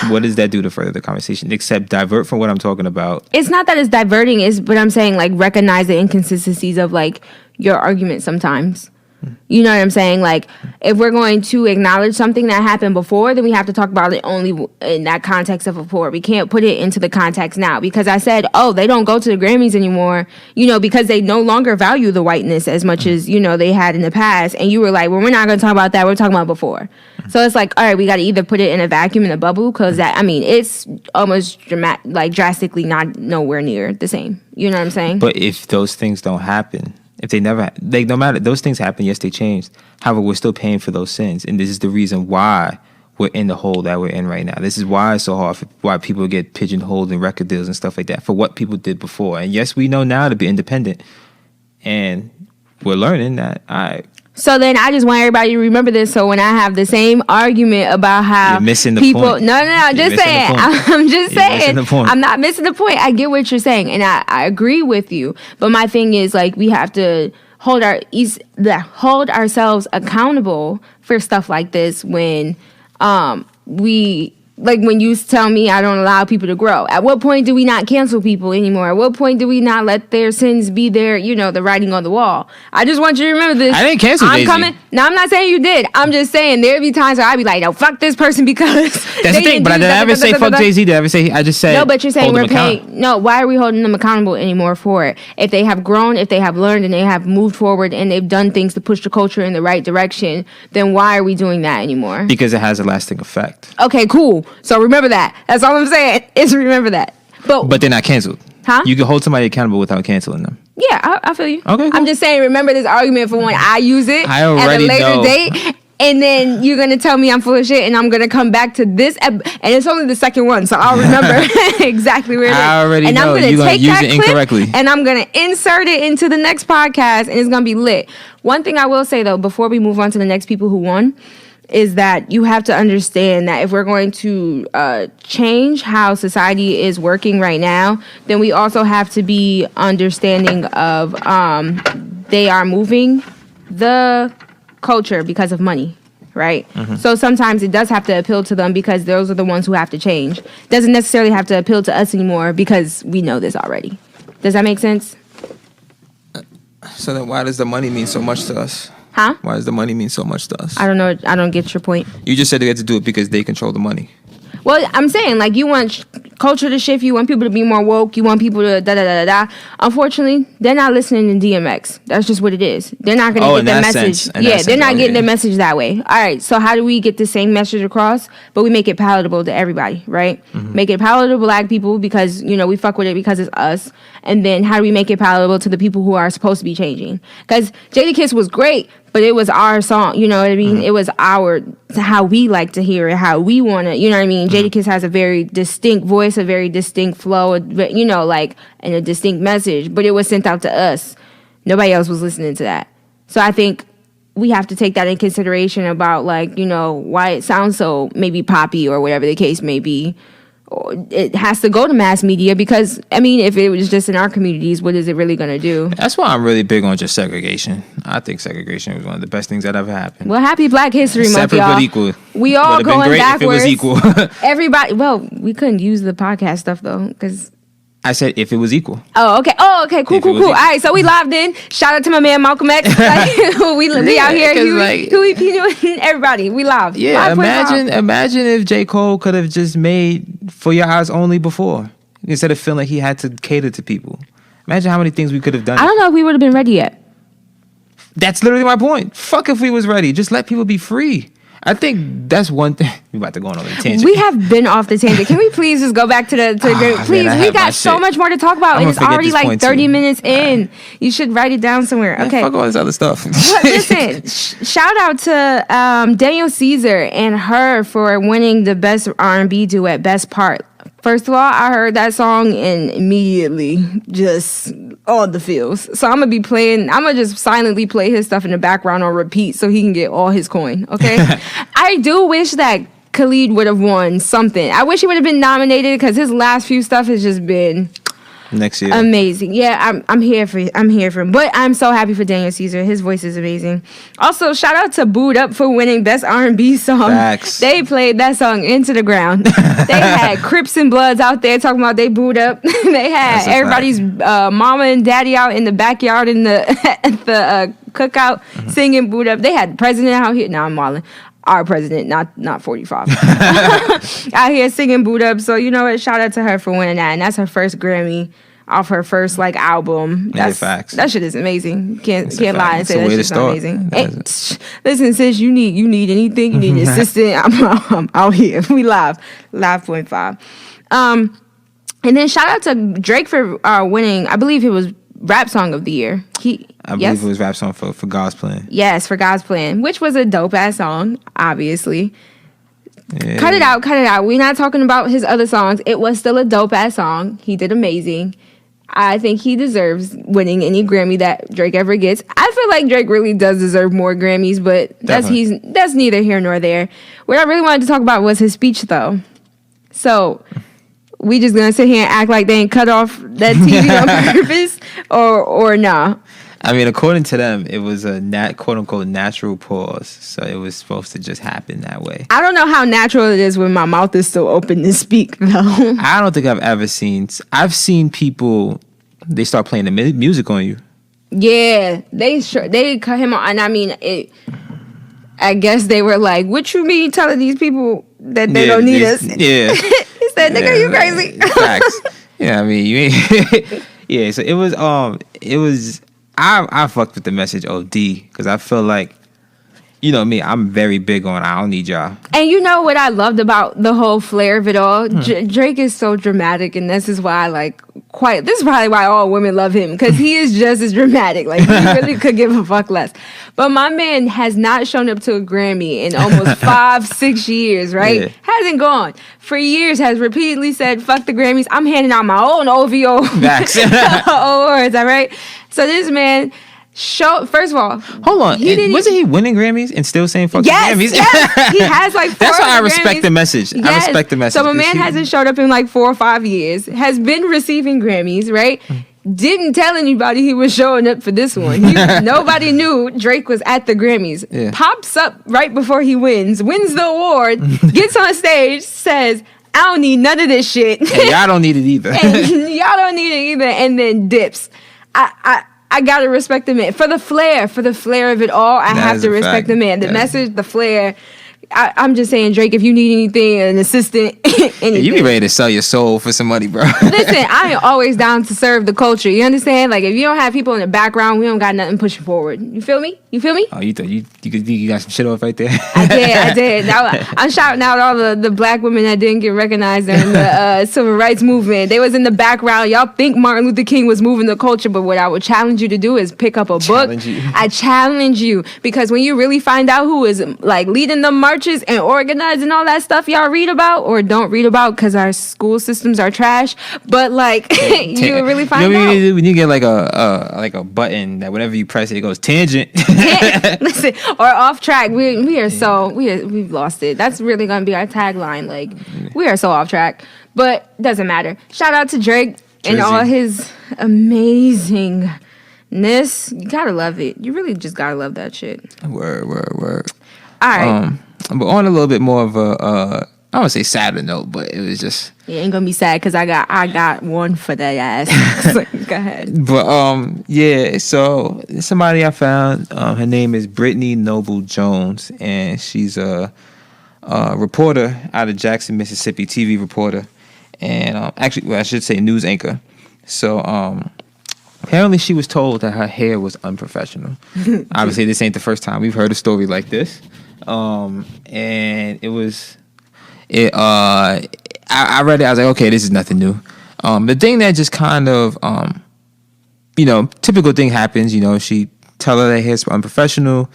What does that do to further the conversation? Except divert from what I'm talking about. It's not that it's diverting, but I'm saying, like, recognize the inconsistencies of, like, your argument sometimes. You know what I'm saying? Like, if we're going to acknowledge something that happened before, then we have to talk about it only in that context of before. We can't put it into the context now. Because I said, they don't go to the Grammys anymore, because they no longer value the whiteness as much as, they had in the past. And you were like, well, we're not going to talk about that. We're talking about before. So it's like, all right, we got to either put it in a vacuum, in a bubble, because it's almost drastically not nowhere near the same. You know what I'm saying? But if those things don't happen, if they never, no matter, those things happen, yes, they changed. However, we're still paying for those sins. And this is the reason why we're in the hole that we're in right now. This is why it's so hard, why people get pigeonholed in record deals and stuff like that, for what people did before. And yes, we know now to be independent. And we're learning that, So then I just want everybody to remember this. So when I have the same argument about how you're missing the people, point. No, I'm just saying. I'm just saying. I'm not missing the point. I get what you're saying, and I agree with you. But my thing is, like, we have to hold ourselves accountable for stuff like this when we like when you tell me I don't allow people to grow. At what point do we not cancel people anymore? At what point do we not let their sins be their, the writing on the wall? I just want you to remember this. I didn't cancel I'm Jay-Z. coming. No, I'm not saying you did. I'm just saying there'd be times where I'd be like, no, fuck this person because That's the thing. But I didn't ever say fuck Jay-Z. Did I ever say? I just said. No, but you're saying hold we're him accountable. paying. No, why are we holding them accountable anymore for it? If they have grown, if they have learned, and they have moved forward, and they've done things to push the culture in the right direction, then why are we doing that anymore? Because it has a lasting effect. Okay, cool. So remember that. That's all I'm saying is remember that. But they're not canceled. Huh? You can hold somebody accountable without canceling them. Yeah, I feel you. Okay, cool. I'm just saying, remember this argument for when I use it I at a already later know. date. And then you're going to tell me I'm full of shit and I'm going to come back to this. And it's only the second one, so I'll remember exactly where it is. I already and know. I'm going You're to gonna take use that it clip incorrectly. and I'm going to insert it into the next podcast and it's going to be lit. One thing I will say, though, before we move on to the next people who won, is that you have to understand that if we're going to change how society is working right now, then we also have to be understanding of they are moving the culture because of money, right? So sometimes it does have to appeal to them because those are the ones who have to change. Doesn't necessarily have to appeal to us anymore because we know this already. Does that make sense? So then why does the money mean so much to us? Huh? Why does the money mean so much to us? I don't know. I don't get your point. You just said they had to do it because they control the money. Well, I'm saying, like, you want culture to shift. You want people to be more woke. You want people to da-da-da-da-da. Unfortunately, they're not listening to DMX. That's just what it is. They're not going to get the message. They're not getting the message that way. All right, so how do we get the same message across, but we make it palatable to everybody, right? Make it palatable to black people because, we fuck with it because it's us. And then how do we make it palatable to the people who are supposed to be changing? Because Jadakiss was great, but it was our song, you know what I mean? It was how we like to hear it, how we want to, you know what I mean? Jadakiss has a very distinct voice, a very distinct flow, and a distinct message, but it was sent out to us. Nobody else was listening to that. So I think we have to take that in consideration about, why it sounds so maybe poppy or whatever the case may be. It has to go to mass media because, if it was just in our communities, what is it really going to do? That's why I'm really big on just segregation. I think segregation was one of the best things that ever happened. Well, happy Black History Month, Separate y'all. but equal. We all Would've been going great backwards. if it was equal. Everybody, well, we couldn't use the podcast stuff though, because. I said if it was equal. Oh, okay. Cool. All right, so we live in. Shout out to my man Malcolm X. We out here. Huey, everybody. We live. Yeah, 5.5. imagine if J. Cole could have just made For Your Eyes Only before, instead of feeling like he had to cater to people. Imagine how many things we could have done. I don't know if we would have been ready yet. That's literally my point. Fuck if we was ready. Just let people be free. I think that's one thing. We about to go on a tangent. We have been off the tangent. Can we please just go back to the please? Man, We got so much more to talk about, I'm and it's gonna forget already this like point 30 too. minutes in. You should write it down somewhere. Man, Okay. fuck all this other stuff. But listen, shout out to Daniel Caesar and her for winning the best R&B duet, best part. First of all, I heard that song and immediately just all the feels. So I'm going to just silently play his stuff in the background on repeat so he can get all his coin, okay? I do wish that Khalid would have won something. I wish he would have been nominated because his last few stuff has just been Next year. amazing. Yeah, I'm here for him. But I'm so happy for Daniel Caesar. His voice is amazing. Also, shout out to Boo'd Up for winning Best R&B Song. Facts. They played that song into the ground. They had Crips and Bloods out there talking about they booed up. They had That's a everybody's mama and daddy out in the backyard in the at the cookout singing Boo'd Up. They had the president out here. No, I'm Marlon. Our president, not 45. Out here singing Boo'd Up. So you know what? Shout out to her for winning that. And that's her first Grammy off her first album. Yeah, facts. That shit is amazing. Can't That's a lie and fact. say It's a that way to shit's start. amazing. Hey, listen, sis, you need anything, you need an assistant. I'm out here. We live 0.5. And then shout out to Drake for winning. I believe it was Rap Song of the Year. I believe it was Rap Song for God's Plan. Yes, for God's Plan, which was a dope ass song, obviously. Yeah. Cut it out. We're not talking about his other songs. It was still a dope ass song. He did amazing. I think he deserves winning any Grammy that Drake ever gets. I feel like Drake really does deserve more Grammys, but that's neither here nor there. What I really wanted to talk about was his speech, though. So we just gonna sit here and act like they ain't cut off that TV on purpose, or nah? I mean, according to them, it was a quote unquote natural pause, so it was supposed to just happen that way. I don't know how natural it is when my mouth is still open to speak, though. I don't think I've ever seen. I've seen people. They start playing the music on you. Yeah, they cut him off, and I mean, I guess they were like, "What you mean telling these people that they don't need us?" Yeah, he said, "Nigga, you crazy?" Facts. Yeah, I mean, you ain't. Yeah, so it was. I fucked with the message OD because I feel like, you know me, I'm very big on I don't need y'all. And you know what I loved about the whole flair of it all? Drake is so dramatic, and this is why this is probably why all women love him, because he is just as dramatic. Like, he really could give a fuck less. But my man has not shown up to a Grammy in almost 5-6 years, right? Yeah. Hasn't gone. For years, has repeatedly said, fuck the Grammys, I'm handing out my own OVO Facts. awards, all right? So this man... first of all, hold on. Wasn't he winning Grammys and still saying fuck the Grammys? Yes, he has like 4 That's why I Grammys. respect the message. Yes. I respect the message. So my man hasn't showed up in like 4 or 5 years, has been receiving Grammys, right? Didn't tell anybody he was showing up for this one. Nobody knew Drake was at the Grammys. Yeah. Pops up right before he wins the award, gets on stage, says, I don't need none of this shit. And y'all don't need it either. And then dips. I gotta respect the man for the flair of it all. I have to respect the man. The message, the flair. I'm just saying, Drake, if you need anything, an assistant, anything. You be ready to sell your soul for some money, bro. Listen, I am always down to serve the culture. You understand? Like, if you don't have people in the background, we don't got nothing pushing forward. You feel me? Oh, you thought you got some shit off right there? I did. Now, I'm shouting out all the black women that didn't get recognized in the civil rights movement. They was in the background. Y'all think Martin Luther King was moving the culture, but what I would challenge you to do is pick up a book. I challenge you, because when you really find out who is like leading the marches and organizing all that stuff y'all read about or don't read about because our school systems are trash, but like you really find out. When you get like a button that whenever you press it goes tangent. Listen, or off track. We've lost it. That's really gonna be our tagline. Like, we are so off track, but doesn't matter. Shout out to Drake and all his amazingness. You gotta love it. You really just gotta love that shit. Word. All right. But on a little bit more of a I don't want to say sadder note, but it was just... It ain't gonna be sad because I got one for that ass. So, go ahead. But yeah, so somebody I found, her name is Brittany Noble Jones, and she's a reporter out of Jackson, Mississippi, TV reporter, and actually, well, I should say news anchor. So apparently she was told that her hair was unprofessional. Obviously, this ain't the first time we've heard a story like this. And it was... I read it. I was like, okay, this is nothing new. The thing that just kind of, typical thing happens. She tell her that hair's unprofessional.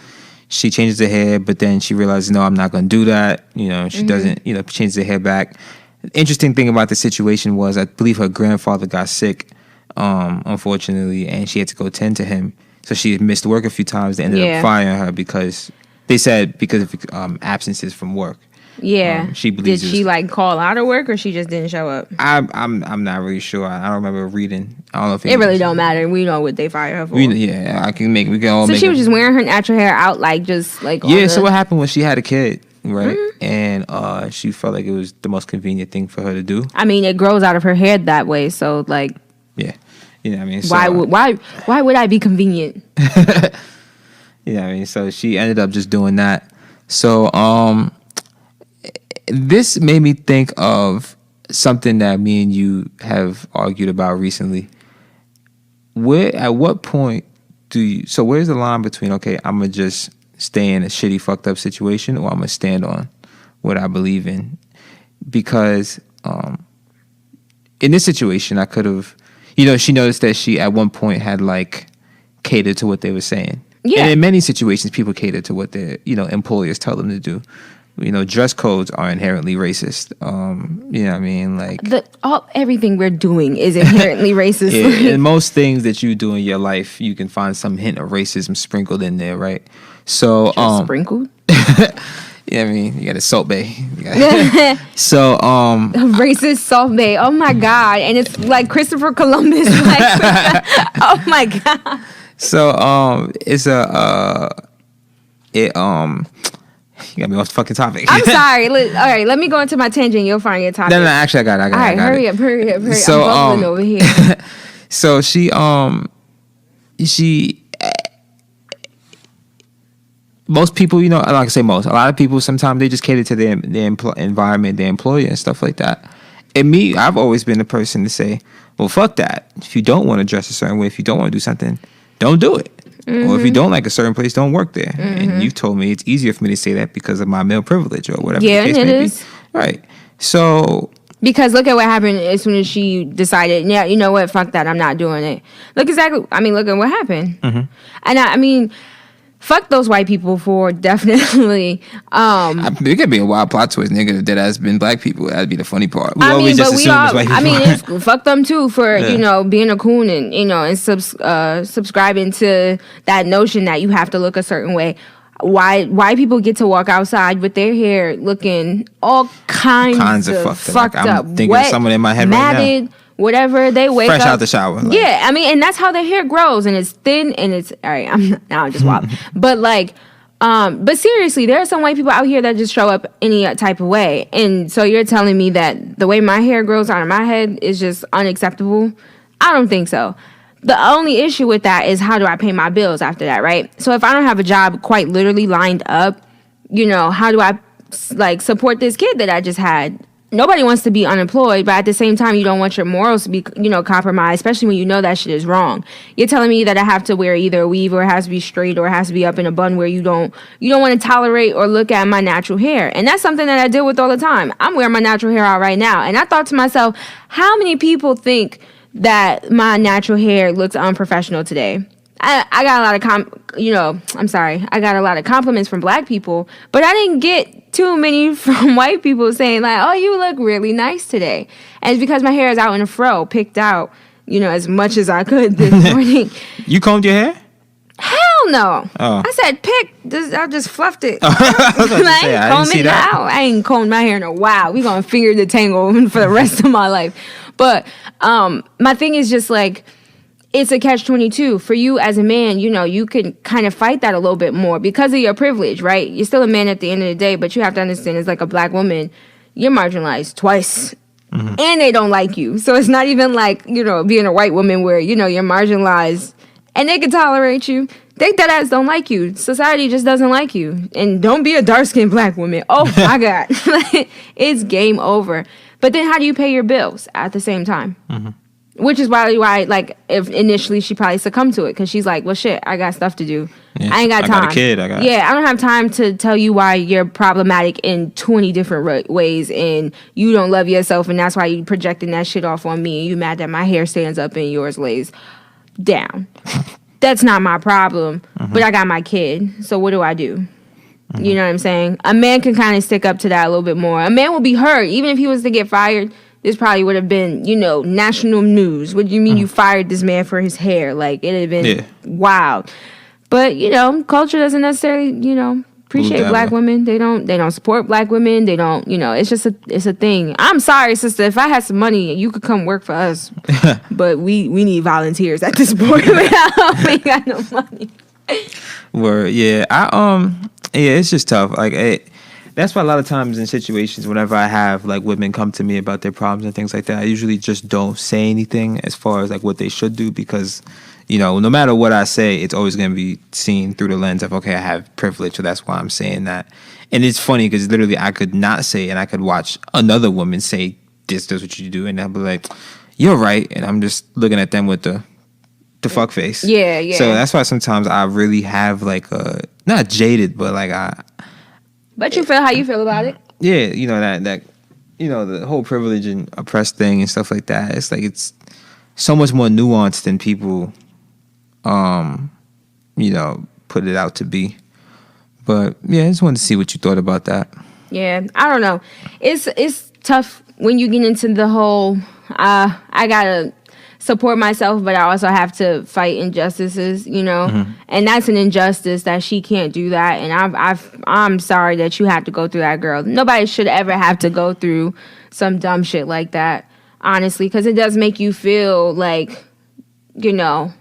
She changes her hair, but then she realizes, no, I'm not going to do that. She doesn't, changes her hair back. The interesting thing about the situation was, I believe her grandfather got sick, unfortunately, and she had to go tend to him. So she had missed work a few times. They ended up firing her because of absences from work. Yeah. She believes. Did she call out of work, or she just didn't show up? I'm not really sure. I don't remember reading. I don't know if it really don't matter. We know what they fired her for. We can all. So make she was just wearing her natural hair out, So what happened was she had a kid, right? Mm-hmm. And she felt like it was the most convenient thing for her to do. I mean, it grows out of her hair that way, so yeah, I mean, so, why would I be convenient? I mean, so she ended up just doing that. So this made me think of something that me and you have argued about recently. At what point where's the line between, okay, I'm going to just stay in a shitty, fucked up situation, or I'm going to stand on what I believe in? Because in this situation, I could have, she noticed that she at one point had catered to what they were saying. Yeah. And in many situations, people cater to what their, employers tell them to do. Dress codes are inherently racist. You know what I mean? Everything we're doing is inherently racist. Yeah, and most things that you do in your life, you can find some hint of racism sprinkled in there, right? So, sprinkled? Yeah, I mean, you got a Salt Bay. So, racist Salt Bay. Oh my God. And it's like Christopher Columbus. Oh my God. So it's you got me off the fucking topic. I'm sorry. All right, let me go into my tangent. You'll find your topic. No, actually, I got it. All right, hurry up. So, I'm bubbling over here. So she most people, you know, like I say most, a lot of people sometimes they just cater to their environment, their employer and stuff like that. And me, I've always been the person to say, well, fuck that. If you don't want to dress a certain way, if you don't want to do something, don't do it. Or if you don't like a certain place, don't work there. And you've told me it's easier for me to say that because of my male privilege or whatever. Yeah, the case it may is. Be. Right. So because look at what happened as soon as she decided, yeah, you know what, fuck that, I'm not doing it. Look at what happened. And I mean, fuck those white people for definitely. It could be a wild plot twist, nigga, that has been black people. That'd be the funny part. We always but just assume it's white people. it's fuck them too for you know being a coon and you know and subscribing to that notion that you have to look a certain way. Why people get to walk outside with their hair looking all kinds of fucked up, I'm thinking wet, of someone in my head matted, right now. Whatever, they wake Fresh up out the shower. Like. Yeah, I mean, and that's how their hair grows, and it's thin, and it's all right. I'm just wild, but like, but seriously, there are some white people out here that just show up any type of way, and so you're telling me that the way my hair grows out of my head is just unacceptable? I don't think so. The only issue with that is how do I pay my bills after that, right? So if I don't have a job quite literally lined up, you know, how do I like support this kid that I just had? Nobody wants to be unemployed, but at the same time, you don't want your morals to be, you know, compromised, especially when you know that shit is wrong. You're telling me that I have to wear either a weave or it has to be straight or it has to be up in a bun where you don't want to tolerate or look at my natural hair. And that's something that I deal with all the time. I'm wearing my natural hair out right now. And I thought to myself, how many people think that my natural hair looks unprofessional today? I got a lot of I got a lot of compliments from black people, but I didn't get too many from white people saying like, "Oh, you look really nice today." And it's because my hair is out in a fro, picked out, you know, as much as I could this morning. You combed your hair? Hell no. Oh. I said I just fluffed it. I ain't combed my hair in a while. We gonna finger the tangle for the rest of my life. But my thing is just like, it's a catch-22 for you as a man. You know, you can kind of fight that a little bit more because of your privilege, right? You're still a man at the end of the day, but you have to understand, as like a black woman, you're marginalized twice, and they don't like you. So it's not even like, you know, being a white woman where, you know, you're marginalized and they can tolerate you. They that ass don't like you. Society just doesn't like you. And don't be a dark-skinned black woman. Oh my God, it's game over. But then how do you pay your bills at the same time? Which is why, like, if initially she probably succumbed to it because she's like, well, shit, I got stuff to do. Yeah, I ain't got time. I got a kid. Yeah, I don't have time to tell you why you're problematic in 20 different ways and you don't love yourself and that's why you projecting that shit off on me and you mad that my hair stands up and yours lays down. That's not my problem, but I got my kid. So what do I do? You know what I'm saying? A man can kind of stick up to that a little bit more. A man will be hurt. Even if he was to get fired, this probably would have been, you know, national news. What do you mean you fired this man for his hair? Like, it had been wild. But, you know, culture doesn't necessarily, you know, appreciate black women. They don't support black women. They don't, you know, it's a thing. I'm sorry, sister. If I had some money, you could come work for us. But we need volunteers at this point. We ain't got no money. Word, yeah. It's just tough. Like, that's why a lot of times in situations, whenever I have like women come to me about their problems and things like that, I usually just don't say anything as far as like what they should do because, you know, no matter what I say, it's always going to be seen through the lens of, okay, I have privilege, so that's why I'm saying that. And it's funny because literally I could not say it and I could watch another woman say, this is what you do, and I'll be like, you're right, and I'm just looking at them with the fuck face. Yeah, yeah. So that's why sometimes I really have like not jaded, but like But you feel how you feel about it. Yeah, you know, that you know, the whole privilege and oppressed thing and stuff like that. It's like it's so much more nuanced than people you know, put it out to be. But yeah, I just wanted to see what you thought about that. Yeah, I don't know. It's tough when you get into the whole I gotta support myself, but I also have to fight injustices, you know, and that's an injustice that she can't do that. And I'm sorry that you have to go through that, girl. Nobody should ever have to go through some dumb shit like that, honestly, because it does make you feel like, you know,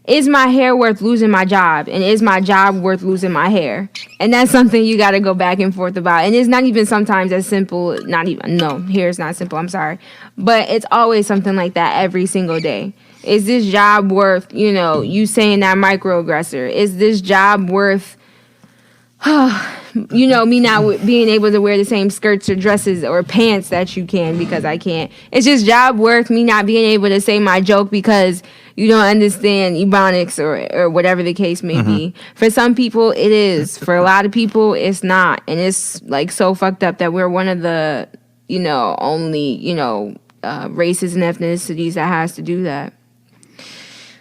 is my hair worth losing my job? And is my job worth losing my hair? And that's something you got to go back and forth about. And it's not even sometimes as simple, hair is not simple, I'm sorry. But it's always something like that every single day. Is this job worth, you saying that microaggressor? Is this job worth, me not being able to wear the same skirts or dresses or pants that you can because I can't? Is this job worth me not being able to say my joke because you don't understand Ebonics or whatever the case may be? For some people, it is. For a lot of people, it's not. And it's like so fucked up that we're one of the, only, races and ethnicities that has to do that.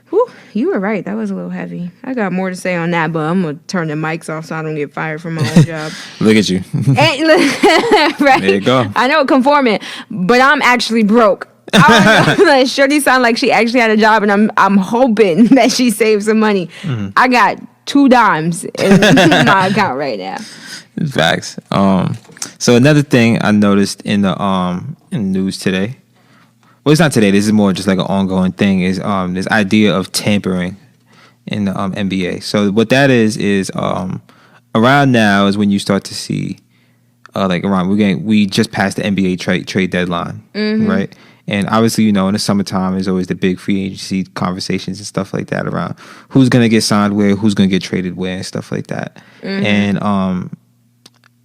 Whew, you were right. That was a little heavy. I got more to say on that, but I'm going to turn the mics off so I don't get fired from my own job. Look at you. Right? There you go. I know conforming, but I'm actually broke. I don't know. Like, Shorty sound like she actually had a job, and I'm hoping that she saved some money. I got 2 dimes in my account right now. Facts. So another thing I noticed in the news today. Well, it's not today. This is more just like an ongoing thing. Is this idea of tampering in the NBA? So what that is around now is when you start to see we just passed the NBA trade deadline, right? And obviously, in the summertime, there's always the big free agency conversations and stuff like that around who's gonna get signed where, who's gonna get traded where, and stuff like that. And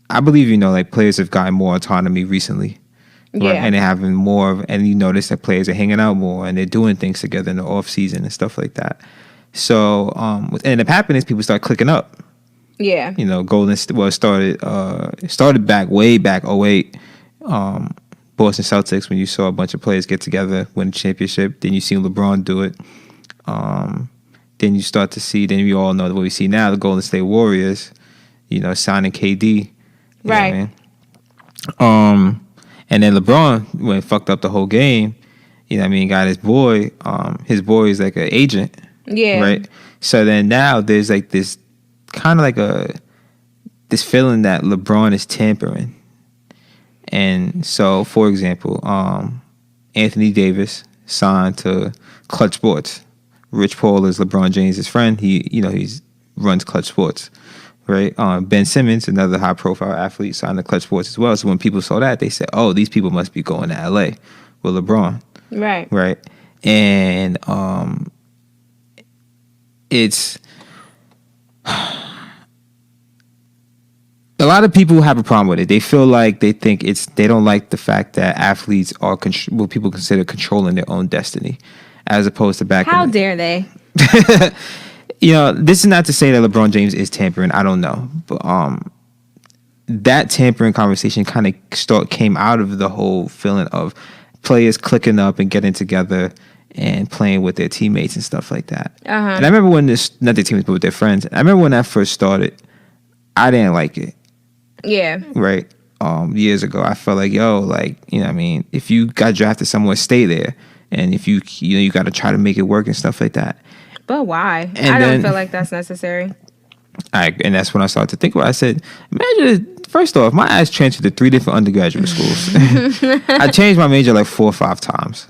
I believe players have gotten more autonomy recently. Yeah. Right? And they're having more and you notice that players are hanging out more and they're doing things together in the off season and stuff like that. So what ended up happening is people start clicking up. Yeah. Golden started way back 08. Boston Celtics, when you saw a bunch of players get together, win a championship. Then you see LeBron do it. Then you start to see, then we all know what we see now, the Golden State Warriors, signing KD. Right. And then LeBron, when fucked up the whole game, got his boy is like an agent. Yeah. Right? So then now there's like this kind of like this feeling that LeBron is tampering. And so, for example, Anthony Davis signed to Clutch Sports. Rich Paul is LeBron James' friend. He runs Clutch Sports. Right, Ben Simmons, another high-profile athlete, signed to Clutch Sports as well. So when people saw that, they said, "Oh, these people must be going to LA with LeBron." Right, and it's a lot of people have a problem with it. They feel like they don't like the fact that athletes are what people consider controlling their own destiny, as opposed to back. How dare they? This is not to say that LeBron James is tampering. I don't know. But that tampering conversation kind of came out of the whole feeling of players clicking up and getting together and playing with their teammates and stuff like that. And I remember when not their teammates, but with their friends. I remember when that first started, I didn't like it. Yeah. Right. Years ago, I felt like, if you got drafted somewhere, stay there. And if you got to try to make it work and stuff like that. But why? I don't feel like that's necessary. And that's when I started to think about it. I said, imagine, first off, my ass transferred to 3 different undergraduate schools. I changed my major like 4 or 5 times,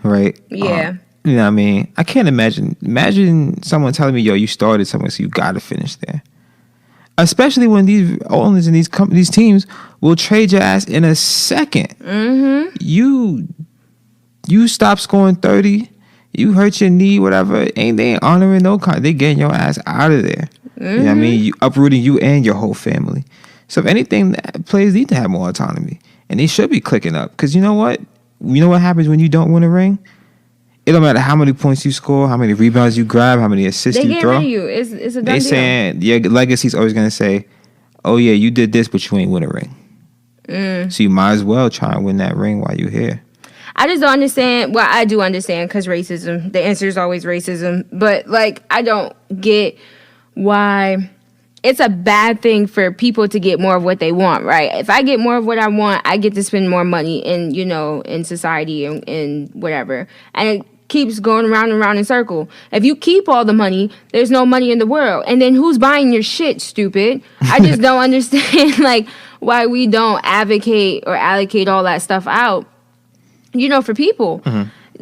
right? Yeah. I can't imagine someone telling me, yo, you started somewhere, so you got to finish there. Especially when these owners and these teams will trade your ass in a second. You stop scoring 30, you hurt your knee, whatever, ain't they honoring no kind. They getting your ass out of there. You know what I mean? You uprooting you and your whole family. So if anything, players need to have more autonomy. And they should be clicking up. Because you know what? You know what happens when you don't win a ring? It don't matter how many points you score, how many rebounds you grab, how many assists you throw. They get rid of you. It's a done deal. Saying your legacy's always going to say, oh yeah, you did this, but you ain't win a ring. So you might as well try and win that ring while you're here. I just don't understand. Well, I do understand because racism. The answer is always racism. But, I don't get why it's a bad thing for people to get more of what they want, right? If I get more of what I want, I get to spend more money in society and whatever. And it keeps going around and around in circle. If you keep all the money, there's no money in the world. And then who's buying your shit, stupid? I just don't understand, why we don't advocate or allocate all that stuff out. For people.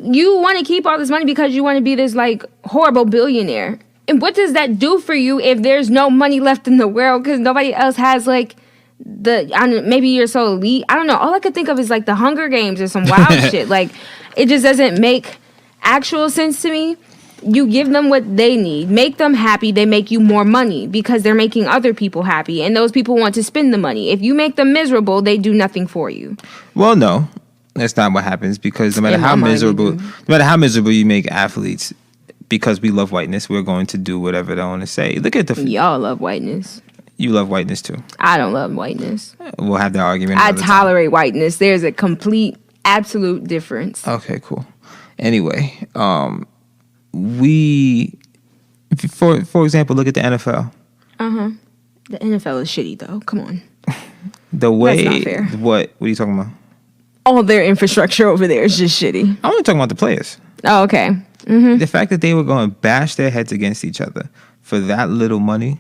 you want to keep all this money because you want to be this like horrible billionaire. And what does that do for you if there's no money left in the world because nobody else has like maybe you're so elite. I don't know. All I could think of is like the Hunger Games or some wild shit. Like it just doesn't make actual sense to me. You give them what they need. Make them happy. They make you more money because they're making other people happy. And those people want to spend the money. If you make them miserable, they do nothing for you. Well, no. That's not what happens because no matter how miserable you make athletes, because we love whiteness, we're going to do whatever they want to say. Look at y'all love whiteness. You love whiteness too. I don't love whiteness. We'll have that argument. I tolerate whiteness. There's a complete, absolute difference. Okay, cool. Anyway, for example, look at the NFL. The NFL is shitty though. Come on. The way That's not fair. What are you talking about? All their infrastructure over there is just shitty. I'm only talking about the players. Oh, okay. The fact that they were going to bash their heads against each other for that little money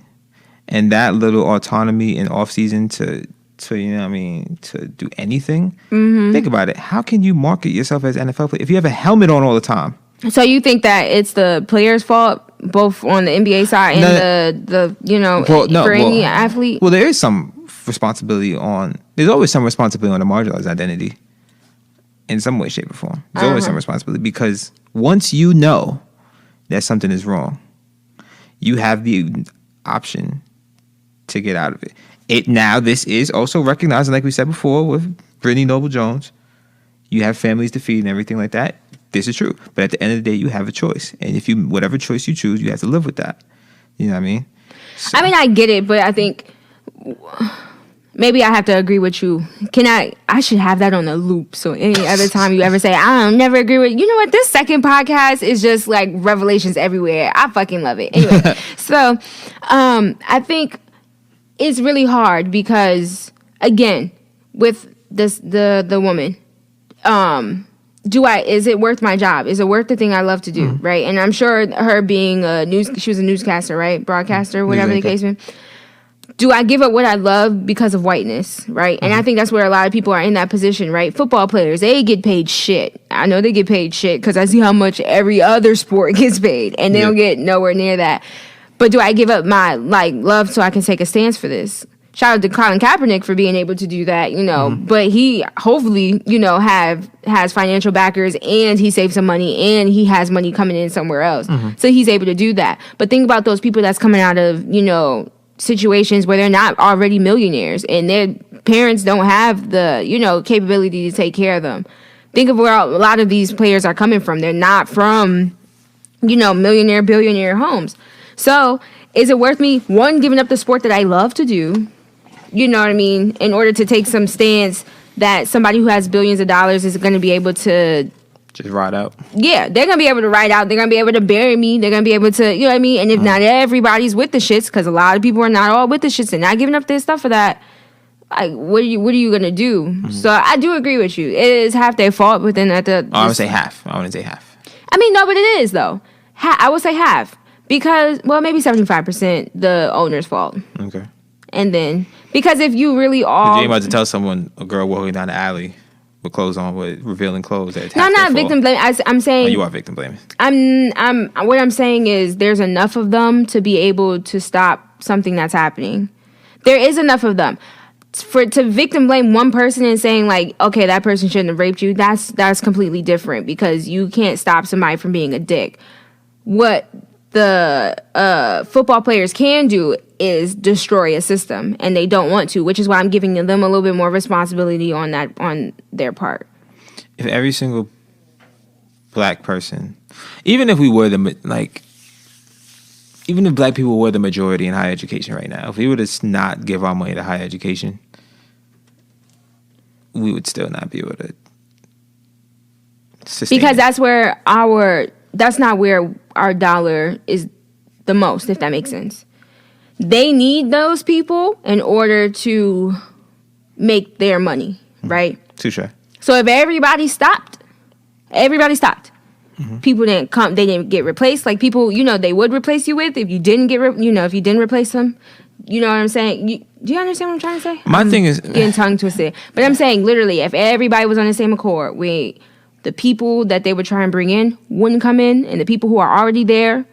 and that little autonomy in off season to you know what I mean, to do anything. Think about it. How can you market yourself as an NFL player if you have a helmet on all the time? So you think that it's the players' fault, both on the NBA side and the any athlete? Well, there is some responsibility there's always some responsibility on the marginalized identity in some way, shape, or form. There's always some responsibility because once you know that something is wrong, you have the option to get out of it. This is also recognized, like we said before with Brittany Noble Jones. You have families to feed and everything like that. This is true. But at the end of the day, you have a choice. And if whatever choice you choose, you have to live with that. You know what I mean? So. I mean, I get it, but I think maybe I have to agree with you. I should have that on a loop. So any other time you ever say, I don't never agree with, you know what? This second podcast is just like revelations everywhere. I fucking love it. Anyway, so I think it's really hard because, again, with the woman, is it worth my job? Is it worth the thing I love to do, right? And I'm sure her being she was a newscaster, right? Broadcaster, whatever the case may be. Do I give up what I love because of whiteness, right? And I think that's where a lot of people are in that position, right? Football players, they get paid shit. I know they get paid shit because I see how much every other sport gets paid, and they don't get nowhere near that. But do I give up my love so I can take a stance for this? Shout out to Colin Kaepernick for being able to do that, But he hopefully, has financial backers and he saved some money and he has money coming in somewhere else. So he's able to do that. But think about those people that's coming out of, situations where they're not already millionaires and their parents don't have the, capability to take care of them. Think of where a lot of these players are coming from. They're not from, millionaire, billionaire homes. So is it worth me, one, giving up the sport that I love to do, you know what I mean, in order to take some stance that somebody who has billions of dollars is going to be able to just ride out? Yeah, they're going to be able to ride out. They're going to be able to bury me. They're going to be able to, you know what I mean? And if not everybody's with the shits, because a lot of people are not all with the shits and not giving up their stuff for that, like, what are you going to do? So I do agree with you. It is half their fault, but then I would say half. I wouldn't say half. I mean, no, but it is, though. I would say half. Because, well, maybe 75% the owner's fault. Okay. And then, because if you really all... You ain't about to tell someone, a girl walking down the alley with clothes on, with revealing clothes. That no, I'm not victim blaming. I'm saying... Oh, you are victim blaming. What I'm saying is there's enough of them to be able to stop something that's happening. There is enough of them. To victim blame one person and saying, like, okay, that person shouldn't have raped you, that's completely different because you can't stop somebody from being a dick. What the football players can do is destroy a system, and they don't want to, which is why I'm giving them a little bit more responsibility on their part. If every single black person, even if we were even if black people were the majority in higher education right now, if we were to not give our money to higher education, we would still not be able to sustain because it. That's not where our dollar is the most, if that makes sense. They need those people in order to make their money, right? Touche. So if everybody stopped, people didn't come, they didn't get replaced. Like people, they would replace you with if you didn't if you didn't replace them. You know what I'm saying? Do you understand what I'm trying to say? My thing is getting tongue twisted, but I'm saying literally, if everybody was on the same accord, the people that they would try and bring in wouldn't come in, and the people who are already there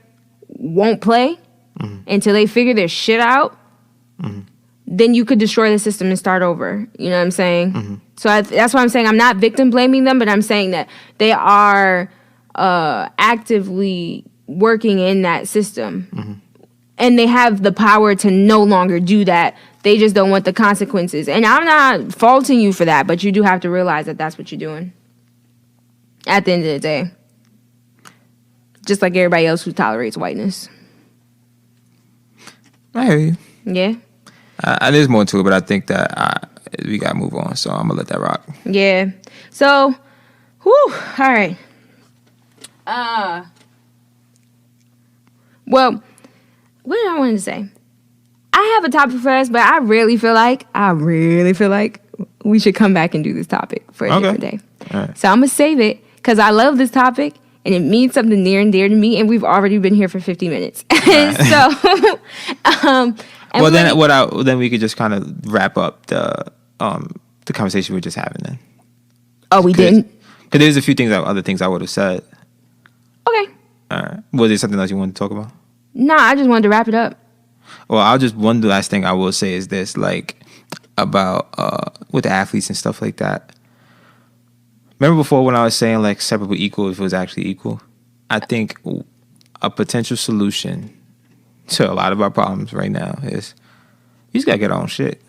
won't play until they figure their shit out, then you could destroy the system and start over. You know what I'm saying? So that's why I'm saying I'm not victim blaming them, but I'm saying that they are actively working in that system. And they have the power to no longer do that. They just don't want the consequences. And I'm not faulting you for that, but you do have to realize that that's what you're doing at the end of the day. Just like everybody else who tolerates whiteness. I hear you. Yeah? There's more to it, but I think that we got to move on. So I'm going to let that rock. Yeah. So, whew, all right. Well, what did I want to say? I have a topic for us, but I really feel like we should come back and do this topic for a different day. All right. So I'm going to save it because I love this topic and it means something near and dear to me, and we've already been here for 50 minutes. Right. So, well, then we could just kind of wrap up the conversation we were just having then. Oh, we didn't? Because there's a few other things I would have said. Okay. All right. Was there something else you wanted to talk about? Nah, I just wanted to wrap it up. Well, one last thing I will say is this, like, about with the athletes and stuff like that. Remember before when I was saying, like, separate but equal if it was actually equal? I think a potential solution to a lot of our problems right now is you just got to get our own shit.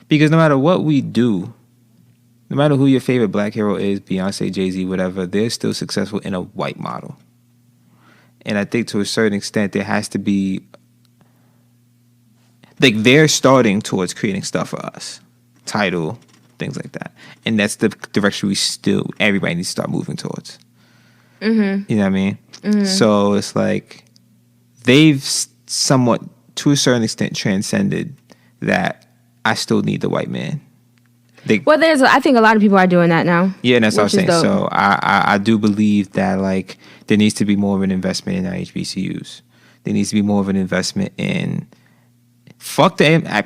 Because no matter what we do, no matter who your favorite black hero is, Beyonce, Jay-Z, whatever, they're still successful in a white model. And I think to a certain extent there has to be, like, they're starting towards creating stuff for us. Tidal, things like that. And that's the direction everybody needs to start moving towards. You know what I mean? So it's like they've somewhat, to a certain extent, transcended that I still need the white man. I think a lot of people are doing that now. Yeah, and that's what I'm saying. Dope. So I do believe that, like, there needs to be more of an investment in our HBCUs. There needs to be more of an investment in fuck the I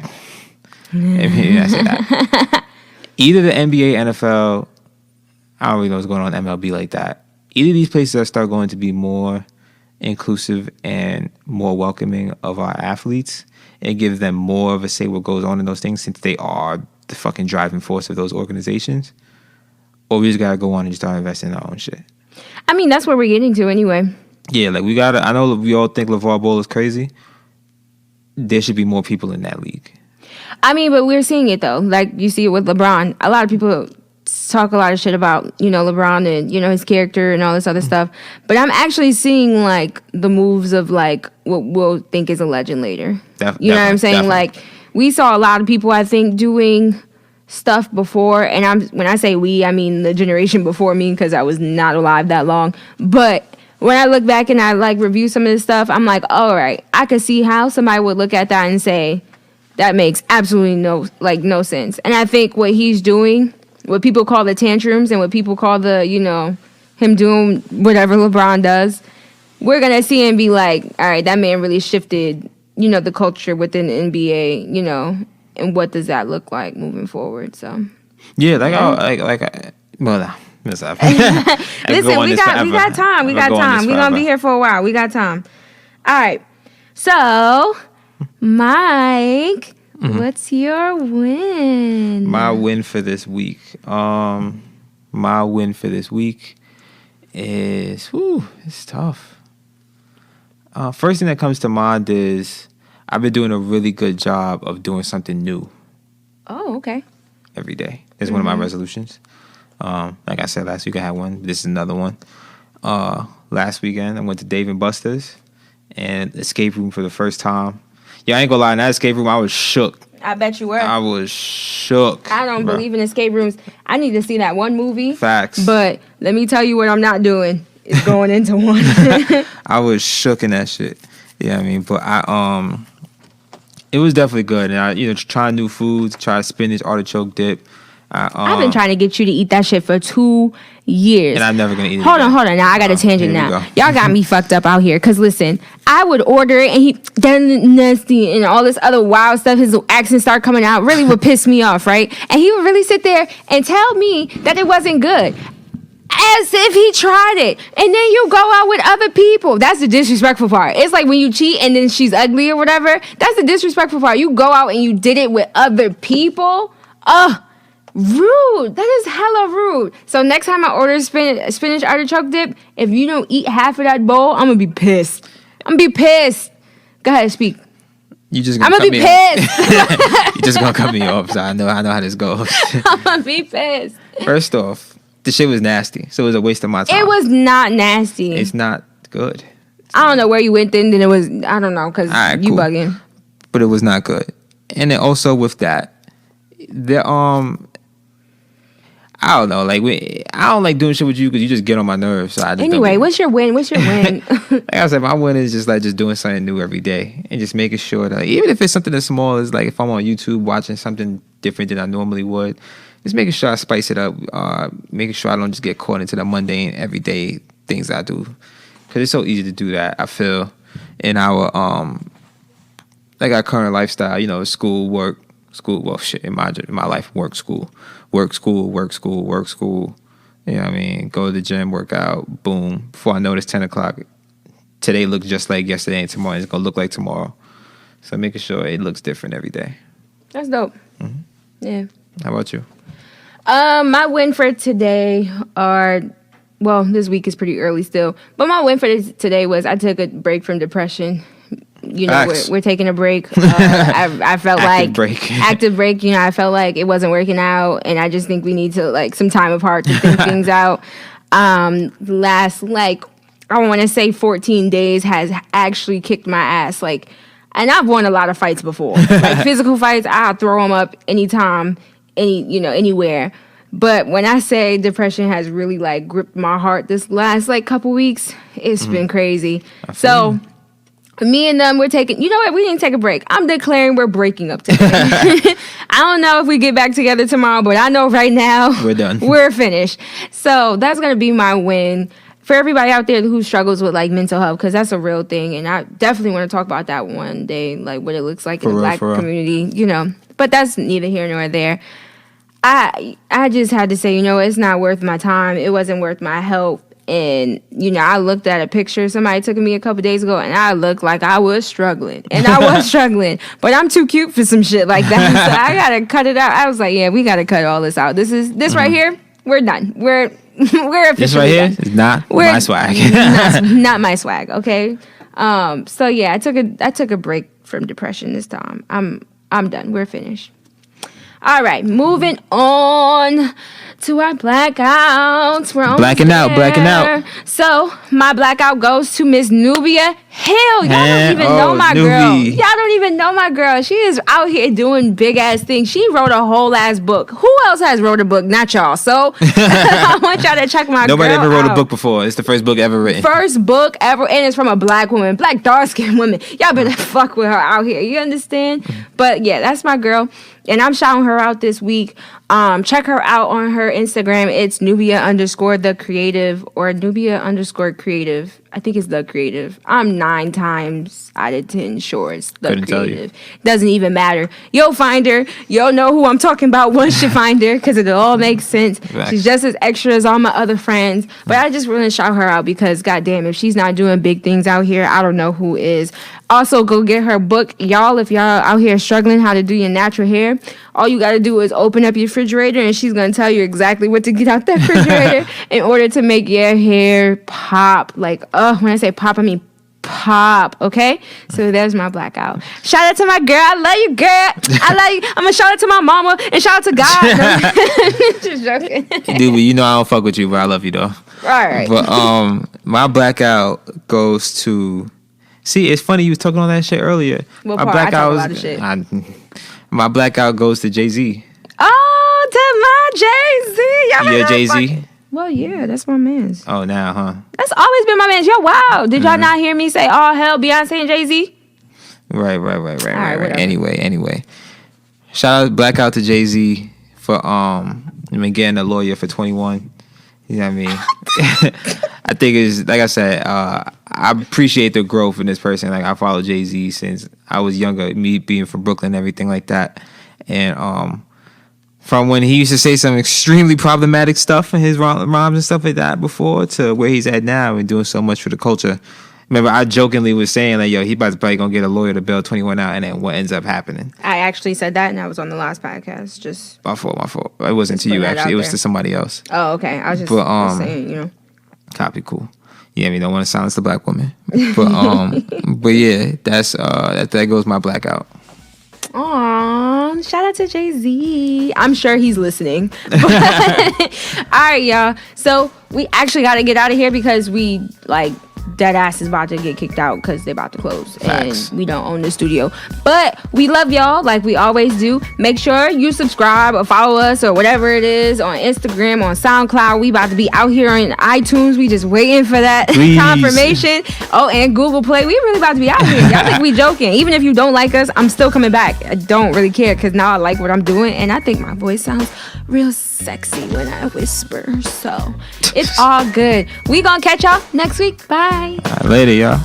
say that. Either the NBA, NFL, I don't really know what's going on in MLB like that. Either of these places that start going to be more inclusive and more welcoming of our athletes and give them more of a say what goes on in those things, since they are the fucking driving force of those organizations, or we just gotta go on and just start investing in our own shit. I mean, that's where we're getting to anyway. Yeah, like, we gotta, I know we all think LeVar Ball is crazy. There should be more people in that league. I mean, but we're seeing it though. Like, you see it with LeBron. A lot of people talk a lot of shit about, LeBron and, his character and all this other stuff. But I'm actually seeing, like, the moves of, like, what we'll think is a legend later. You know what I'm saying? Definitely. Like, we saw a lot of people, I think, doing stuff before. And when I say we, I mean the generation before me, because I was not alive that long. But when I look back and I, like, review some of this stuff, I'm like, all right, I could see how somebody would look at that and say, that makes absolutely no sense. And I think what he's doing, what people call the tantrums and what people call the, him doing whatever LeBron does, we're going to see and be like, all right, that man really shifted, the culture within the NBA, and what does that look like moving forward? So, yeah, we got time. We're going to be here for a while. We got time. All right. So, Mike, what's your win? My win for this week. Is, it's tough. First thing that comes to mind is I've been doing a really good job of doing something new. Oh, okay. Every day. It's one of my resolutions. Like I said last week, I had one. This is another one. Last weekend, I went to Dave & Buster's and escape room for the first time. Yeah, I ain't gonna lie. In that escape room, I was shook. I bet you were. I was shook. I don't believe in escape rooms. I need to see that one movie. Facts. But let me tell you what I'm not doing. Is going into one. I was shook in that shit. Yeah, I mean, but it was definitely good. And I, trying new foods, try spinach, artichoke dip. I've been trying to get you to eat that shit for 2 years. And I'm never going to eat it. Hold on. Now, I got a tangent now. Y'all got me fucked up out here. Because, listen, I would order it, and he, nasty, and all this other wild stuff, his accent start coming out, really would piss me off, right? And he would really sit there and tell me that it wasn't good. As if he tried it. And then you go out with other people. That's the disrespectful part. It's like when you cheat and then she's ugly or whatever. That's the disrespectful part. You go out and you did it with other people. Rude. That is hella rude. So next time I order spinach artichoke dip, if you don't eat half of that bowl, I'm going to be pissed. I'm going to be pissed. Go ahead, speak. You just I'm gonna going to be pissed. You just gonna cut me off, so I know how this goes. I'm going to be pissed. First off, the shit was nasty, so it was a waste of my time. It was not nasty. It's not good. I don't know where you went then it was, I don't know, because Alright, you cool. bugging. But it was not good. And then also with that, I don't know, like I don't like doing shit with you because you just get on my nerves. So I just Anyway, what's your win? What's your win? like I said, my win is just doing something new every day and just making sure that even if it's something as small as like if I'm on YouTube watching something different than I normally would, just making sure I spice it up, making sure I don't just get caught into the mundane everyday things I do, because it's so easy to do that. I feel in our like our current lifestyle, you know, school, work. School, well, shit, in my life, work, school. You know what I mean? Go to the gym, work out, boom. Before I know it's 10 o'clock, today looks just like yesterday and tomorrow it's going to look like tomorrow. So making sure it looks different every day. That's dope. Mm-hmm. Yeah. How about you? My win for today this week is pretty early still, but my win for today was I took a break from depression. You know, we're taking a break. I felt active break. You know, I felt like it wasn't working out, and I just think we need to like some time apart to think things out. Last I want to say 14 days has actually kicked my ass. Like, and I've won a lot of fights before, like physical fights. I'll throw them up anytime, anywhere. But when I say depression has really like gripped my heart this last like couple weeks, it's been crazy. So. Me and them, we're taking, you know what, we didn't take a break. I'm declaring we're breaking up today. I don't know if we get back together tomorrow, but I know right now we're done. We're finished. So that's going to be my win for everybody out there who struggles with like mental health, because that's a real thing. And I definitely want to talk about that one day, like what it looks like in the black community, you know, but that's neither here nor there. I just had to say, you know, it's not worth my time. It wasn't worth my help. And, you know, I looked at a picture somebody took of me a couple days ago, and I looked like I was struggling. And I was struggling. But I'm too cute for some shit like that. So I got to cut it out. I was like, yeah, we got to cut all this out. This right here, we're done. We're officially this right here is not my swag. not my swag, okay? So, yeah, I took a break from depression this time. I'm done. We're finished. All right, moving on to our blackouts. We're blacking out. So my blackout goes to Miss Nia.Biaa. Hell, y'all don't even know my girl. Y'all don't even know my girl. She is out here doing big ass things. She wrote a whole ass book. Who else has wrote a book? Not y'all. So I want y'all to check my girl Nobody ever wrote out. a book before. It's the first book ever written. First book ever, and it's from a black woman, black dark skinned woman. Y'all better fuck with her out here. You understand? But yeah, that's my girl. And I'm shouting her out this week. Check her out on her Instagram. It's Nia_the_creative or Nia_creative. I think it's the creative. I'm 9 times out of 10 sure it's the Couldn't creative. Doesn't even matter. You'll find her. You'll know who I'm talking about once you find her, because it'll all make sense. Right. She's just as extra as all my other friends. But I just want to shout her out because, goddamn, if she's not doing big things out here, I don't know who is. Also, go get her book. Y'all, if y'all out here struggling how to do your natural hair, all you got to do is open up your refrigerator, and she's going to tell you exactly what to get out that refrigerator in order to make your hair pop. Like, when I say pop, I mean pop, okay? So there's my blackout. Shout out to my girl. I love you, girl. I love you. I'm going to shout out to my mama and shout out to God. Just joking. Dude, you know I don't fuck with you, but I love you, though. All right. But my blackout goes to... See, it's funny you was talking on that shit earlier. Well, my blackout was a lot of shit. My blackout goes to Jay-Z. Oh, to my Jay-Z. Yeah, Jay-Z. Well, yeah, that's my man's. Oh, now, huh? That's always been my man's. Yo, wow. Did y'all not hear me say, oh, hell, Beyonce and Jay-Z? Right. Anyway. Shout out, blackout to Jay-Z for getting a lawyer for 21. You know what I mean? I think it's, like I said, I appreciate the growth in this person. Like, I follow Jay-Z since I was younger, me being from Brooklyn and everything like that. And From when he used to say some extremely problematic stuff in his rhymes and stuff like that before to where he's at now and doing so much for the culture. Remember, I jokingly was saying like, "Yo, he probably gonna get a lawyer to bail 21 out," and then what ends up happening? I actually said that, and I was on the last podcast. Just My fault. It wasn't to you actually. It was to somebody else. oh, okay. I was just saying, you know. Copy, cool. Yeah, we don't want to silence the black woman, but yeah, that goes my blackout. Aw, shout out to Jay-Z. I'm sure he's listening. All right, y'all. So we actually got to get out of here because we dead ass is about to get kicked out because they're about to close. Facts. And we don't own the studio. But we love y'all like we always do. Make sure you subscribe or follow us or whatever it is on Instagram, on SoundCloud. We about to be out here on iTunes. We just waiting for that confirmation. Oh, and Google Play. We really about to be out here. Y'all think we joking. Even if you don't like us, I'm still coming back. I don't really care because now I like what I'm doing. And I think my voice sounds real sexy when I whisper. So it's all good. We gonna catch y'all next week. Bye. Later, y'all.